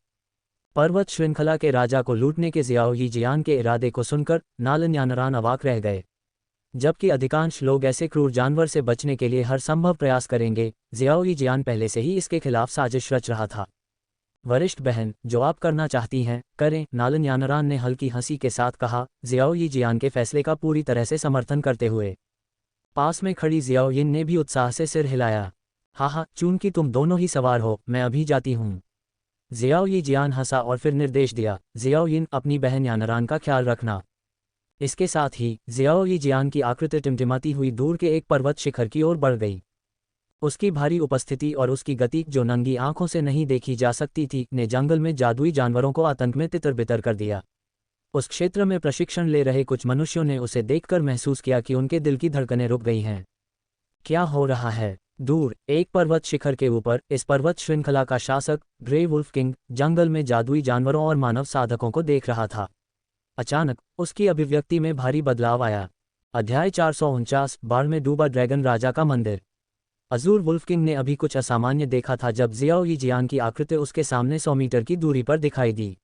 पर्वत श्रृंखला के राजा को लूटने के जियाओ यी जियान के इरादे को सुनकर नालन यानरान अवाक रह गए। जबकि अधिकांश लोग ऐसे क्रूर जानवर से बचने के लिए हर संभव प्रयास करेंगे, जियाओ यी जियान पहले से ही इसके खिलाफ साजिश रच रहा था। वरिष्ठ बहन, जो आप करना चाहती हैं करें, नालन यानरान ने हल्की हंसी के साथ कहा, जियाओ यी जियान के फैसले का पूरी तरह से समर्थन करते हुए। पास में खड़ी जियाओ यिन ने भी उत्साह से सिर हिलाया। हाँ, चूंकि तुम दोनों ही सवार हो, मैं अभी जाती हूँ। जियाओ यी जियान हंसा और फिर निर्देश दिया, जियाओ यिन, अपनी बहन यानरान का ख्याल रखना। इसके साथ ही जियाओ यी जियान की आकृति टिमटिमाती हुई दूर के एक पर्वत शिखर की ओर बढ़ गई। उसकी भारी उपस्थिति और उसकी गति, जो नंगी आंखों से नहीं देखी जा सकती थी, ने जंगल में जादुई जानवरों को आतंक में तितर-बितर कर दिया। उस क्षेत्र में प्रशिक्षण ले रहे कुछ मनुष्यों ने उसे देखकर महसूस किया कि उनके दिल की धड़कनें रुक गई हैं। क्या हो रहा है? दूर एक पर्वत शिखर के ऊपर इस पर्वत श्रृंखला का शासक ग्रे वुल्फ किंग जंगल में जादुई जानवरों और मानव साधकों को देख रहा था। अचानक उसकी अभिव्यक्ति में भारी बदलाव आया। अध्याय 449, बाढ़ में डूबा ड्रैगन राजा का मंदिर। अजूर वुल्फ किंग ने अभी कुछ असामान्य देखा था जब जियाओ यी जियान की आकृति उसके सामने 100 मीटर की दूरी पर दिखाई दी।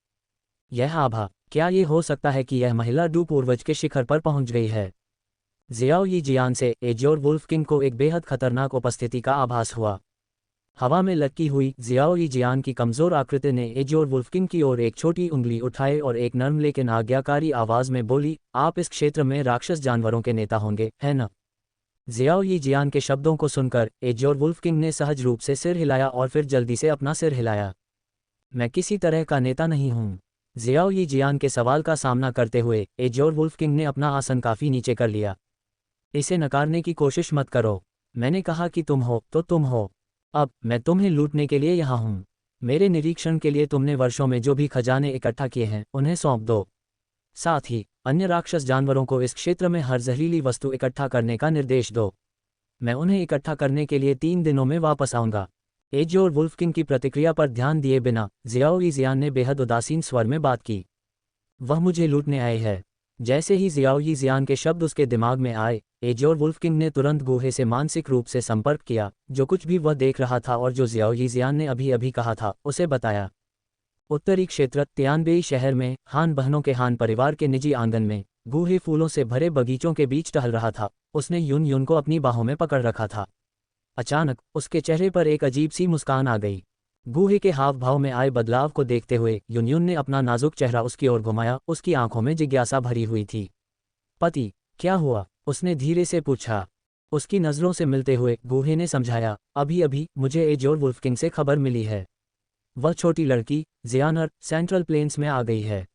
यह आभा, क्या ये हो सकता है कि यह महिला डू पूर्वज के शिखर पर पहुंच गई है? जियाओ यी जियान से एजोर वुल्फ किंग को एक बेहद खतरनाक उपस्थिति का आभास हुआ। हवा में लटकी हुई जियाओ यी जियान की कमजोर आकृति ने एजोर वुल्फ किंग की ओर एक छोटी उंगली उठाए और एक नर्म लेकिन आज्ञाकारी आवाज में बोली, आप इस क्षेत्र में राक्षस जानवरों के नेता होंगे, है न? जियाओ यी जियान के शब्दों को सुनकर एजोर वुल्फ किंग ने सहज रूप से सिर हिलाया और फिर जल्दी से अपना सिर हिलाया। मैं किसी तरह का नेता नहीं हूँ। जियाओ यी जियान के सवाल का सामना करते हुए एजोर वुल्फ किंग ने अपना आसन काफी नीचे कर लिया। इसे नकारने की कोशिश मत करो। मैंने कहा कि तुम हो तो तुम हो। अब मैं तुम्हें लूटने के लिए यहाँ हूँ। मेरे निरीक्षण के लिए तुमने वर्षों में जो भी खजाने इकट्ठा किए हैं उन्हें सौंप दो। साथ ही अन्य राक्षस जानवरों को इस क्षेत्र में हर जहरीली वस्तु इकट्ठा करने का निर्देश दो। मैं उन्हें इकट्ठा करने के लिए 3 दिनों में वापस आऊँगा। एजोर वुल्फ किंग की प्रतिक्रिया पर ध्यान दिए बिना जियाओ यी जियान ने बेहद उदासीन स्वर में बात की। वह मुझे लूटने आए हैं। जैसे ही जियाओ यी जियान के शब्द उसके दिमाग में आए, एजोर वुल्फ किंग ने तुरंत गुहे से मानसिक रूप से संपर्क किया। जो कुछ भी वह देख रहा था और जो जियाओ यी जियान ने अभी अभी कहा था उसे बताया। उत्तरी क्षेत्र तियानबेई शहर में हान बहनों के हान परिवार के निजी आंगन में गूढ़े फूलों से भरे बगीचों के बीच टहल रहा था। उसने यून यून को अपनी बाहों में पकड़ रखा था। अचानक उसके चेहरे पर एक अजीब सी मुस्कान आ गई। गूहे के हाव भाव में आए बदलाव को देखते हुए यून यून ने अपना नाजुक चेहरा उसकी ओर घुमाया। उसकी आंखों में जिज्ञासा भरी हुई थी। पति, क्या हुआ? उसने धीरे से पूछा। उसकी नजरों से मिलते हुए गूहे ने समझाया, अभी अभी मुझे एजोर वुल्फ किंग से खबर मिली है। वह छोटी लड़की जियानर सेंट्रल प्लेन्स में आ गई है।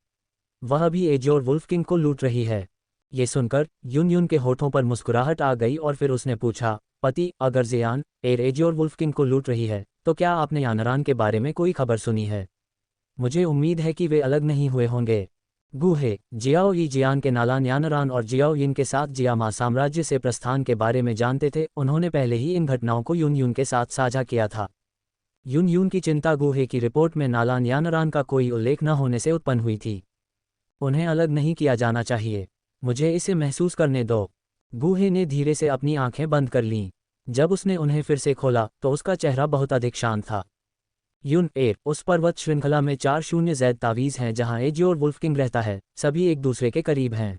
वह भी एजोर वुल्फ किंग को लूट रही है। ये सुनकर यून यून के होठों पर मुस्कुराहट आ गई और फिर उसने पूछा, पति, अगर जियान एजोर वुल्फ किंग को लूट रही है तो क्या आपने यानरान के बारे में कोई खबर सुनी है? मुझे उम्मीद है कि वे अलग नहीं हुए होंगे। गूहे जियाओ यी जियान के नालान यानरान और जियाओ यिन के साथ जियामा साम्राज्य से प्रस्थान के बारे में जानते थे। उन्होंने पहले ही इन घटनाओं को यून यून के साथ साझा किया था। यून यून की चिंता गूहे की रिपोर्ट में नालान यानरान का कोई उल्लेख न होने से उत्पन्न हुई थी। उन्हें अलग नहीं किया जाना चाहिए। मुझे इसे महसूस करने दो। गूहे ने धीरे से अपनी आंखें बंद कर लीं। जब उसने उन्हें फिर से खोला तो उसका चेहरा बहुत अधिक शांत था। युन एर, उस पर्वत श्रृंखला में 4-0 तावीज़ हैं जहां एजियोर वुल्फकिंग रहता है, सभी एक दूसरे के करीब हैं।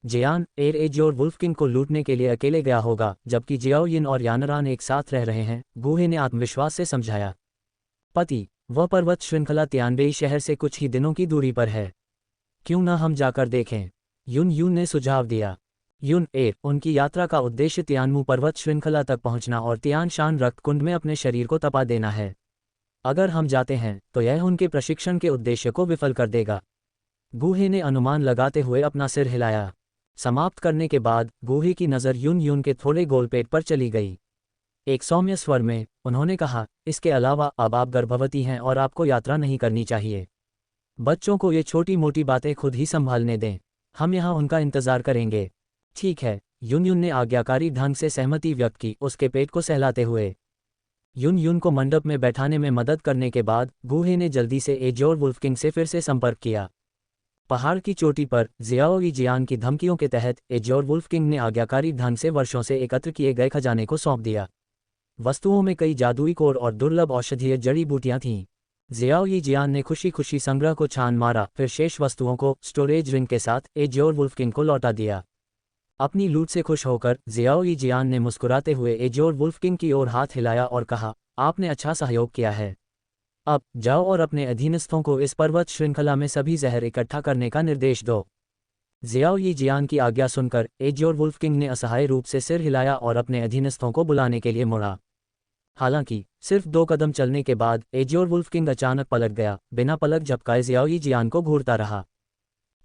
जियान एर एजियोर वुल्फकिंग को लूटने के लिए अकेले गया होगा, जबकि जियाओ यिन और यानरान एक साथ रह रहे हैं, गुहे ने आत्मविश्वास से समझाया। पति, वह पर्वत श्रृंखला तियानबेई शहर से कुछ ही दिनों की दूरी पर है। क्यों ना हम जाकर देखें? युन यून ने सुझाव दिया। युन एर, उनकी यात्रा का उद्देश्य तियानमू पर्वत श्रृंखला तक पहुंचना और तियान शान रक्त कुंड में अपने शरीर को तपा देना है। अगर हम जाते हैं तो यह उनके प्रशिक्षण के उद्देश्य को विफल कर देगा। गुहे ने अनुमान लगाते हुए अपना सिर हिलाया। समाप्त करने के बाद गुहे की नज़र युन यून के थोड़े गोलपेट पर चली गई। एक सौम्य स्वर में उन्होंने कहा, इसके अलावा अब आप गर्भवती हैं और आपको यात्रा नहीं करनी चाहिए। बच्चों को ये छोटी मोटी बातें खुद ही संभालने दें, हम यहाँ उनका इंतज़ार करेंगे। ठीक है, युन यून ने आज्ञाकारी ढंग से सहमति व्यक्त की, उसके पेट को सहलाते हुए। युन यून को मंडप में बैठाने में मदद करने के बाद गुहे ने जल्दी से एजियोर वुल्फकिंग से फिर से संपर्क किया। पहाड़ की चोटी पर जियाओ यी जियान की धमकियों के तहत एजियोर वुल्फकिंग ने आज्ञाकारी ढंग से वर्षों से एकत्र किए गए खजाने को सौंप दिया। वस्तुओं में कई जादुई कोर और दुर्लभ औषधीय जड़ी बूटियां थीं। जियाओ यी जियान ने खुशी खुशी संग्रह को छान मारा, फिर शेष वस्तुओं को स्टोरेज रिंग के साथ एजियोर वुल्फकिंग को लौटा दिया। अपनी लूट से खुश होकर जियाओ यी जियान ने मुस्कुराते हुए एजियोर वुल्फकिंग की ओर हाथ हिलाया और कहा, आपने अच्छा सहयोग किया है। अब जाओ और अपने अधीनस्थों को इस पर्वत श्रृंखला में सभी जहर इकट्ठा करने का निर्देश दो। जियाओ यी जियान की आज्ञा सुनकर एजियोर वुल्फकिंग ने असहाय रूप से सिर हिलाया और अपने अधीनस्थों को बुलाने के लिए मुड़ा। हालांकि सिर्फ 2 कदम चलने के बाद एजियोर वुल्फकिंग अचानक पलट गया, बिना पलक झपकाए जियाओ यी जियान को घूरता रहा।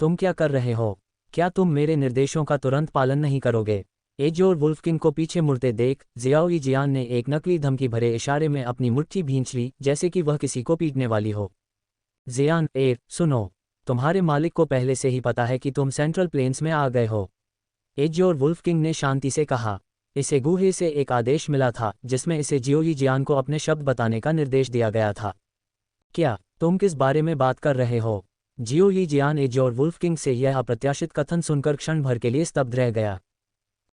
तुम क्या कर रहे हो? क्या तुम मेरे निर्देशों का तुरंत पालन नहीं करोगे? एजियोर वुल्फकिंग को पीछे मुड़ते देख जियाओ यी जियान ने एक नकली धमकी भरे इशारे में अपनी मुट्ठी भींच ली, जैसे कि वह किसी को पीटने वाली हो। जियान एर, सुनो, तुम्हारे मालिक को पहले से ही पता है कि तुम सेंट्रल प्लेन्स में आ गए हो। एजियोर वुल्फकिंग ने शांति से कहा। इसे गुहे से एक आदेश मिला था जिसमें इसे जियाओ यी जियान को अपने शब्द बताने का निर्देश दिया गया था। क्या तुम किस बारे में बात कर रहे हो? जियाओ यी जियान एजियोर वुल्फकिंग से यह अप्रत्याशित कथन सुनकर क्षण भर के लिए स्तब्ध रह गया।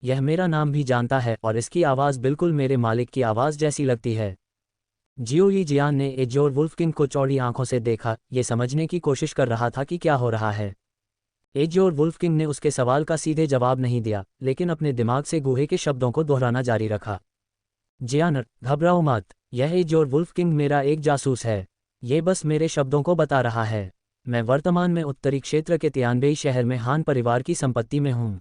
यह मेरा नाम भी जानता है और इसकी आवाज़ बिल्कुल मेरे मालिक की आवाज़ जैसी लगती है। जियाओ यी जियान ने एजियोर वुल्फकिंग को चौड़ी आंखों से देखा, ये समझने की कोशिश कर रहा था कि क्या हो रहा है। एजियोर वुल्फकिंग ने उसके सवाल का सीधे जवाब नहीं दिया, लेकिन अपने दिमाग से गुहे के शब्दों को दोहराना जारी रखा। जियानर, घबराओ मत, यह एजियोर वुल्फकिंग मेरा एक जासूस है। ये बस मेरे शब्दों को बता रहा है। मैं वर्तमान में उत्तरी क्षेत्र के तियानबेई शहर में हान परिवार की संपत्ति में हूँ।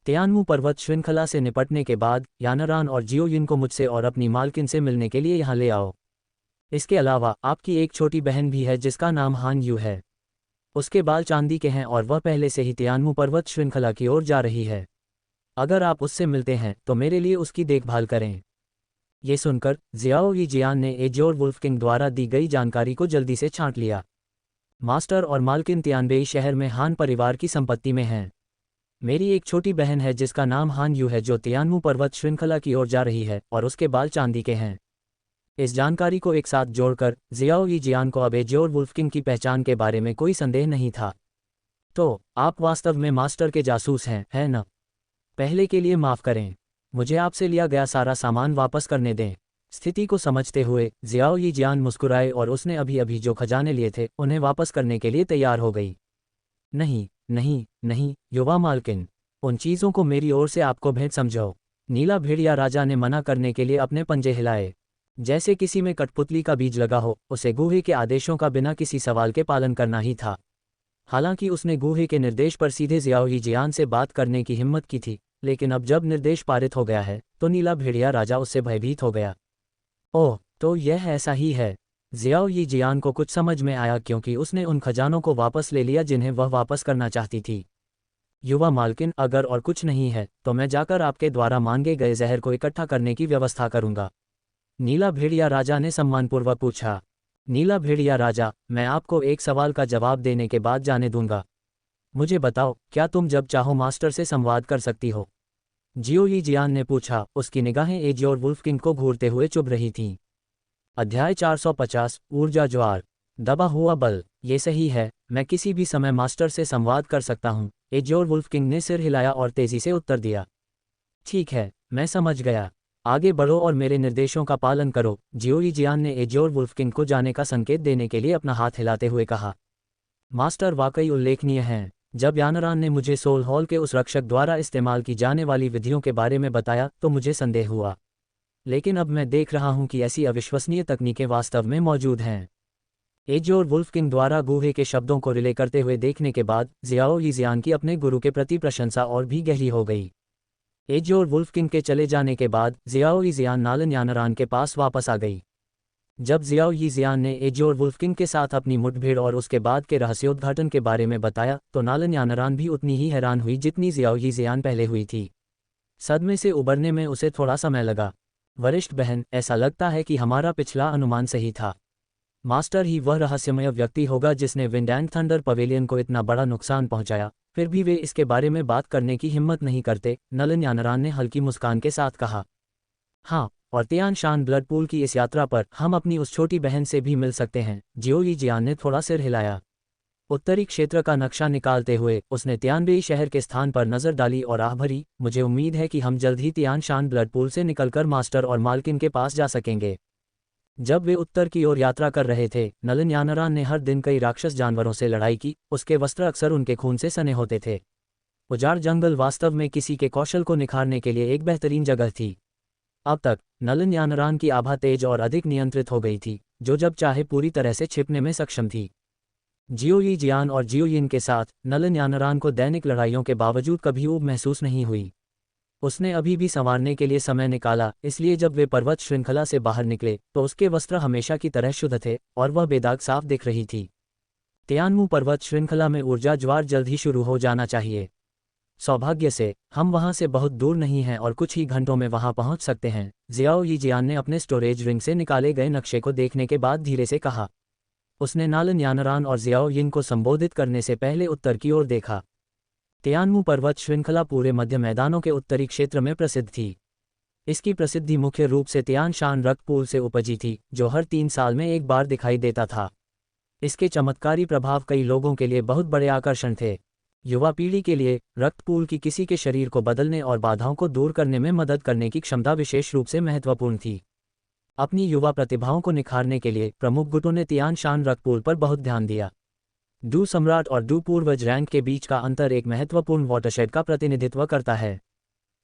तियानमू पर्वत श्रृंखला से निपटने के बाद यानरान और जियो यिन को मुझसे और अपनी मालकिन से मिलने के लिए यहाँ ले आओ। इसके अलावा आपकी एक छोटी बहन भी है जिसका नाम हान यू है। उसके बाल चांदी के हैं और वह पहले से ही तियानमू पर्वत श्रृंखला की ओर जा रही है। अगर आप उससे मिलते हैं तो मेरे लिए उसकी देखभाल करें। ये सुनकर जियाओ यी जियान ने एजियोर वुल्फकिंग द्वारा दी गई जानकारी को जल्दी से छांट लिया। मास्टर और मालकिन तियानबेई शहर में हान परिवार की संपत्ति में हैं। मेरी एक छोटी बहन है जिसका नाम हान यू है जो तियानमू पर्वत श्रृंखला की ओर जा रही है और उसके बाल चांदी के हैं। इस जानकारी को एक साथ जोड़कर जियाओ यी जियान को अब एजियोर वुल्फकिंग की पहचान के बारे में कोई संदेह नहीं था। तो आप वास्तव में मास्टर के जासूस हैं, है न? पहले के लिए माफ़ करें, मुझे आपसे लिया गया सारा सामान वापस करने दें। स्थिति को समझते हुए जियाओ यी जियान मुस्कुराए और उसने अभी अभी जो खजाने लिए थे उन्हें वापस करने के लिए तैयार हो गई। नहीं नहीं नहीं, युवा मालकिन, उन चीज़ों को मेरी ओर से आपको भेंट समझो। नीला भेड़िया राजा ने मना करने के लिए अपने पंजे हिलाए, जैसे किसी में कठपुतली का बीज लगा हो। उसे गुहे के आदेशों का बिना किसी सवाल के पालन करना ही था। हालांकि उसने गुहे के निर्देश पर सीधे जियाओ यी जियान से बात करने की हिम्मत की थी, लेकिन अब जब निर्देश पारित हो गया है तो नीला भेड़िया राजा उससे भयभीत हो गया। ओह, तो यह ऐसा ही है। जियाओ यी जियान को कुछ समझ में आया क्योंकि उसने उन खजानों को वापस ले लिया जिन्हें वह वापस करना चाहती थी। युवा मालकिन, अगर और कुछ नहीं है तो मैं जाकर आपके द्वारा मांगे गए जहर को इकट्ठा करने की व्यवस्था करूंगा। नीला भेड़िया राजा ने सम्मानपूर्वक पूछा। नीला भेड़िया राजा, मैं आपको एक सवाल का जवाब देने के बाद जाने दूंगा। मुझे बताओ, क्या तुम जब चाहो मास्टर से संवाद कर सकती हो? जियाओ यी जियान ने पूछा। उसकी निगाहें एजियोर वुल्फकिंग को घूरते हुए चुभ रही थीं। अध्याय 450, ऊर्जा ज्वार, दबा हुआ बल। ये सही है, मैं किसी भी समय मास्टर से संवाद कर सकता हूँ। एजियोर वुल्फकिंग ने सिर हिलाया और तेजी से उत्तर दिया। ठीक है, मैं समझ गया। आगे बढ़ो और मेरे निर्देशों का पालन करो, जियो यी जियान ने एज्योर वुल्फकिंग को जाने का संकेत देने के लिए अपना हाथ हिलाते हुए कहा। मास्टर वाकई उल्लेखनीय हैं। जब यानरान ने मुझे सोल हॉल के उस रक्षक द्वारा इस्तेमाल की जाने वाली विधियों के बारे में बताया तो मुझे संदेह हुआ, लेकिन अब मैं देख रहा हूं कि ऐसी अविश्वसनीय तकनीकें वास्तव में मौजूद हैं। एज्योर वुल्फकिंग द्वारा गूहे के शब्दों को रिले करते हुए देखने के बाद जियाओ यीजियान की अपने गुरु के प्रति प्रशंसा और भी गहरी हो गई। एज्योर वुल्फकिंग के चले जाने के बाद जियाओ यीजियान नालन यानरान के पास वापस आ गई। जब जियाओ यीजियान ने एज्योर वुल्फकिंग के साथ अपनी मुठभेड़ और उसके बाद के रहस्योद्घाटन के बारे में बताया तो नालन यानरान भी उतनी ही हैरान हुई जितनी जियाओ यीजियान पहले हुई थी। सदमे से उबरने में उसे थोड़ा समय लगा। वरिष्ठ बहन, ऐसा लगता है कि हमारा पिछला अनुमान सही था। मास्टर ही वह रहस्यमय व्यक्ति होगा जिसने विंड एंड थंडर पवेलियन को इतना बड़ा नुकसान पहुंचाया, फिर भी वे इसके बारे में बात करने की हिम्मत नहीं करते, नलन यानरान ने हल्की मुस्कान के साथ कहा। हाँ, और तियान शान ब्लड पूल की इस यात्रा पर हम अपनी उस छोटी बहन से भी मिल सकते हैं, जियो यी जियान ने थोड़ा सिर हिलाया। उत्तरी क्षेत्र का नक्शा निकालते हुए उसने तियानबेई शहर के स्थान पर नजर डाली और आह भरी, मुझे उम्मीद है कि हम जल्द ही तियान शान ब्लड पूल से निकलकर मास्टर और मालकिन के पास जा सकेंगे। जब वे उत्तर की ओर यात्रा कर रहे थे, नलन यानरान ने हर दिन कई राक्षस जानवरों से लड़ाई की, उसके वस्त्र अक्सर उनके खून से सने होते थे। उजाड़ जंगल वास्तव में किसी के कौशल को निखारने के लिए एक बेहतरीन जगह थी। अब तक नलन यानरान की आभा तेज और अधिक नियंत्रित हो गई थी, जो जब चाहे पूरी तरह से छिपने में सक्षम थी। जियो यी जियान और जियो यिन के साथ नलन यानरान को दैनिक लड़ाइयों के बावजूद कभी ऊब महसूस नहीं हुई। उसने अभी भी संवारने के लिए समय निकाला, इसलिए जब वे पर्वत श्रृंखला से बाहर निकले तो उसके वस्त्र हमेशा की तरह शुद्ध थे और वह बेदाग साफ दिख रही थी। तियानमू पर्वत श्रृंखला में ऊर्जा ज्वार जल्द ही शुरू हो जाना चाहिए। सौभाग्य से हम वहां से बहुत दूर नहीं हैं और कुछ ही घंटों में वहां पहुंच सकते हैं, जियाओ यी जियान ने अपने स्टोरेज रिंग से निकाले गए नक्शे को देखने के बाद धीरे से कहा। उसने नालन यानरान और जियाओ यिन को संबोधित करने से पहले उत्तर की ओर देखा। तियानमू पर्वत श्रृंखला पूरे मध्य मैदानों के उत्तरी क्षेत्र में प्रसिद्ध थी। इसकी प्रसिद्धि मुख्य रूप से तियान शान रक्त पूल से उपजी थी, जो हर 3 साल में एक बार दिखाई देता था। इसके चमत्कारी प्रभाव कई लोगों के लिए बहुत बड़े आकर्षण थे। युवा पीढ़ी के लिए रक्त पूल की किसी के शरीर को बदलने और बाधाओं को दूर करने में मदद करने की क्षमता विशेष रूप से महत्वपूर्ण थी। अपनी युवा प्रतिभाओं को निखारने के लिए प्रमुख गुटों ने तियान शान रक्त पूल पर बहुत ध्यान दिया। डू सम्राट और डू पूर्वज रैंक के बीच का अंतर एक महत्वपूर्ण वाटरशेड का प्रतिनिधित्व करता है।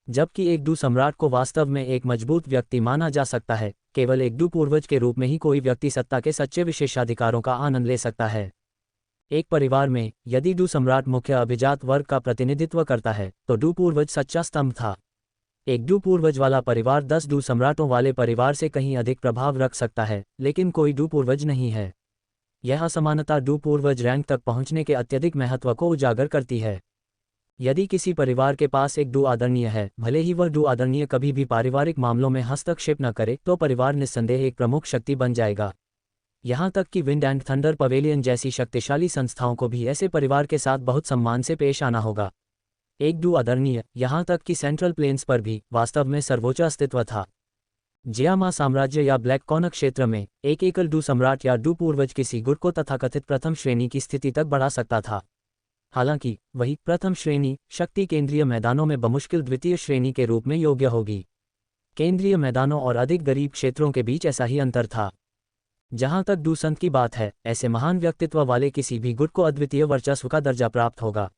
जबकि एक डू सम्राट को वास्तव में एक मजबूत व्यक्ति माना जा सकता है, केवल एक डू पूर्वज के रूप में ही कोई व्यक्ति सत्ता के सच्चे विशेषाधिकारों का आनंद ले सकता है। एक परिवार में यदि डू सम्राट मुख्य अभिजात वर्ग का प्रतिनिधित्व करता है तो डू पूर्वज सच्चा स्तंभ था। एक डू पूर्वज वाला परिवार 10 डू सम्राटों वाले परिवार से कहीं अधिक प्रभाव रख सकता है, लेकिन कोई डू पूर्वज नहीं है। यह असमानता डू पूर्वज रैंक तक पहुंचने के अत्यधिक महत्व को उजागर करती है। यदि किसी परिवार के पास एक डू आदरणीय है, भले ही वह डू आदरणीय कभी भी पारिवारिक मामलों में हस्तक्षेप न करे, तो परिवार निस्संदेह एक प्रमुख शक्ति बन जाएगा। यहाँ तक कि विंड एंड थंडर पवेलियन जैसी शक्तिशाली संस्थाओं को भी ऐसे परिवार के साथ बहुत सम्मान से पेश आना होगा। एक डू आदरणीय, यहाँ तक कि सेंट्रल प्लेन्स पर भी वास्तव में सर्वोच्च अस्तित्व था। जियामा साम्राज्य या ब्लैक कॉनक क्षेत्र में एक एकल डू सम्राट या डू पूर्वज किसी गुट को तथाकथित प्रथम श्रेणी की स्थिति तक बढ़ा सकता था। हालांकि वही प्रथम श्रेणी शक्ति केंद्रीय मैदानों में बमुश्किल द्वितीय श्रेणी के रूप में योग्य होगी। केंद्रीय मैदानों और अधिक गरीब क्षेत्रों के बीच ऐसा ही अंतर था। जहां तक डू संत की बात है, ऐसे महान व्यक्तित्व वाले किसी भी गुट को अद्वितीय वर्चस्व का दर्जा प्राप्त होगा।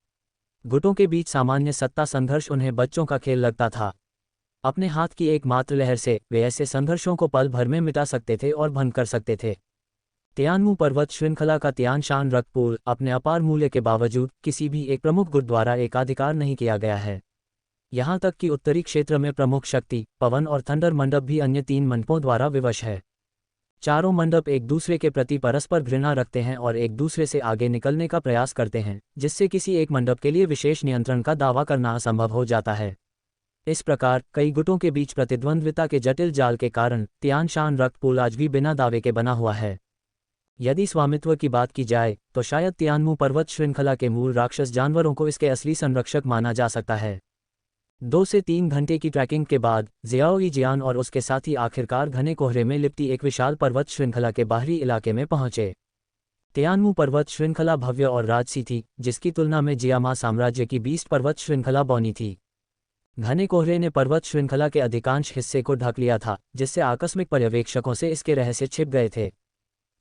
गुटों के बीच सामान्य सत्ता संघर्ष उन्हें बच्चों का खेल लगता था। अपने हाथ की एकमात्र लहर से वे ऐसे संघर्षों को पल भर में मिटा सकते थे और भंग कर सकते थे। तियानमू पर्वत श्रृंखला का तियान शान रक्त पूल अपने अपार मूल्य के बावजूद किसी भी एक प्रमुख गुट द्वारा एकाधिकार नहीं किया गया है। यहाँ तक कि उत्तरी क्षेत्र में प्रमुख शक्ति पवन और थंडर मंडप भी अन्य 3 मंडपों द्वारा विवश है। चारों मंडप एक दूसरे के प्रति परस्पर घृणा रखते हैं और एक दूसरे से आगे निकलने का प्रयास करते हैं, जिससे किसी एक मंडप के लिए विशेष नियंत्रण का दावा करना असंभव हो जाता है। इस प्रकार कई गुटों के बीच प्रतिद्वंद्विता के जटिल जाल के कारण तियान शान रक्त पूल आज भी बिना दावे के बना हुआ है। यदि स्वामित्व की बात की जाए तो शायद तियानमू पर्वत श्रृंखला के मूल राक्षस जानवरों को इसके असली संरक्षक माना जा सकता है। 2 से 3 घंटे की ट्रैकिंग के बाद जियाओ यी जियान और उसके साथी आखिरकार घने कोहरे में लिपटी एक विशाल पर्वत श्रृंखला के बाहरी इलाके में पहुंचे। तियानमू पर्वत श्रृंखला भव्य और राजसी थी, जिसकी तुलना में जियामा साम्राज्य की 20 पर्वत श्रृंखला बौनी थी। घने कोहरे ने पर्वत श्रृंखला के अधिकांश हिस्से को ढक लिया था, जिससे आकस्मिक पर्यवेक्षकों से इसके रहस्य छिप गए थे।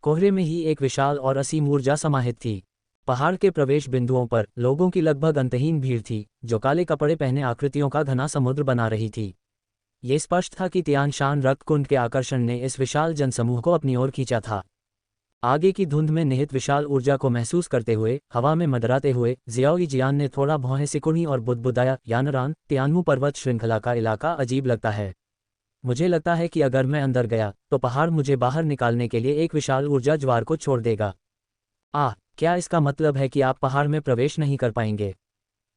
कोहरे में ही एक विशाल और असीम ऊर्जा समाहित थी। पहाड़ के प्रवेश बिंदुओं पर लोगों की लगभग अंतहीन भीड़ थी, जो काले कपड़े पहने आकृतियों का घना समुद्र बना रही थी। ये स्पष्ट था कि तियान शान रक्तकुंड के आकर्षण ने इस विशाल जनसमूह को अपनी ओर खींचा था। आगे की धुंध में निहित विशाल ऊर्जा को महसूस करते हुए, हवा में मंडराते हुए, जियाओ यीजियान ने थोड़ा भौहें सिकुड़ी और बुदबुदाया, यानरान, तियानमू पर्वत श्रृंखला का इलाका अजीब लगता है। मुझे लगता है कि अगर मैं अंदर गया तो पहाड़ मुझे बाहर निकालने के लिए एक विशाल ऊर्जा ज्वार को छोड़ देगा। क्या इसका मतलब है कि आप पहाड़ में प्रवेश नहीं कर पाएंगे?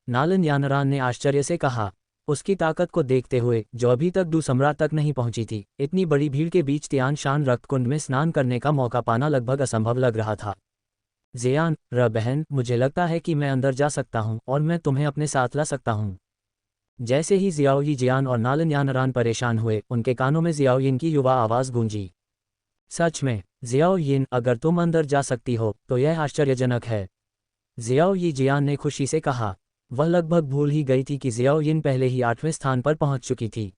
नालन यानरान ने आश्चर्य से कहा। उसकी ताकत को देखते हुए, जो अभी तक डू-सम्राट तक नहीं पहुंची थी, इतनी बड़ी भीड़ के बीच तियान शान रक्तकुंड में स्नान करने का मौका पाना लगभग असंभव लग रहा था। ज़ियान बहन, मुझे लगता है कि मैं अंदर जा सकता हूं और मैं तुम्हें अपने साथ ला सकता हूं। जैसे ही ज़ियाओ यीजियान और नालन यानरान परेशान हुए, उनके कानों में ज़ियाओ यिन की युवा आवाज़ गूंजी। सच में, ज़ियाओ यिन, अगर तुम अंदर जा सकती हो तो यह आश्चर्यजनक है। ज़ियाओ यीजियान ने खुशी से कहा। वह लगभग भूल ही गई थी कि ज़ियाओ यिन पहले ही 8वें स्थान पर पहुंच चुकी थी।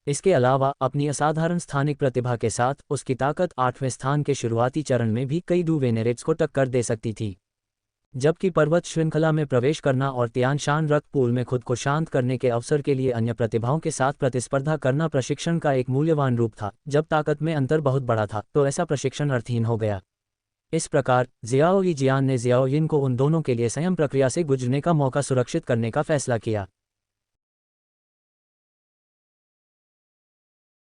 इसके अलावा अपनी असाधारण स्थानिक प्रतिभा के साथ उसकी ताकत 8वें स्थान के शुरुआती चरण में भी कई डू वेनेरेट्स को टक्कर दे सकती थी। जबकि पर्वत श्रृंखला में प्रवेश करना और तियान शान रक्त पूल में खुद को शांत करने के अवसर के लिए अन्य प्रतिभाओं के साथ प्रतिस्पर्धा करना प्रशिक्षण का एक मूल्यवान रूप था। जब ताकत में अंतर बहुत बड़ा था तो ऐसा प्रशिक्षण अर्थहीन हो गया। इस प्रकार ज़ियाओ यीजियान ने ज़ियाओ यिन को उन दोनों के लिए संयम प्रक्रिया से गुजरने का मौका सुरक्षित करने का फैसला किया।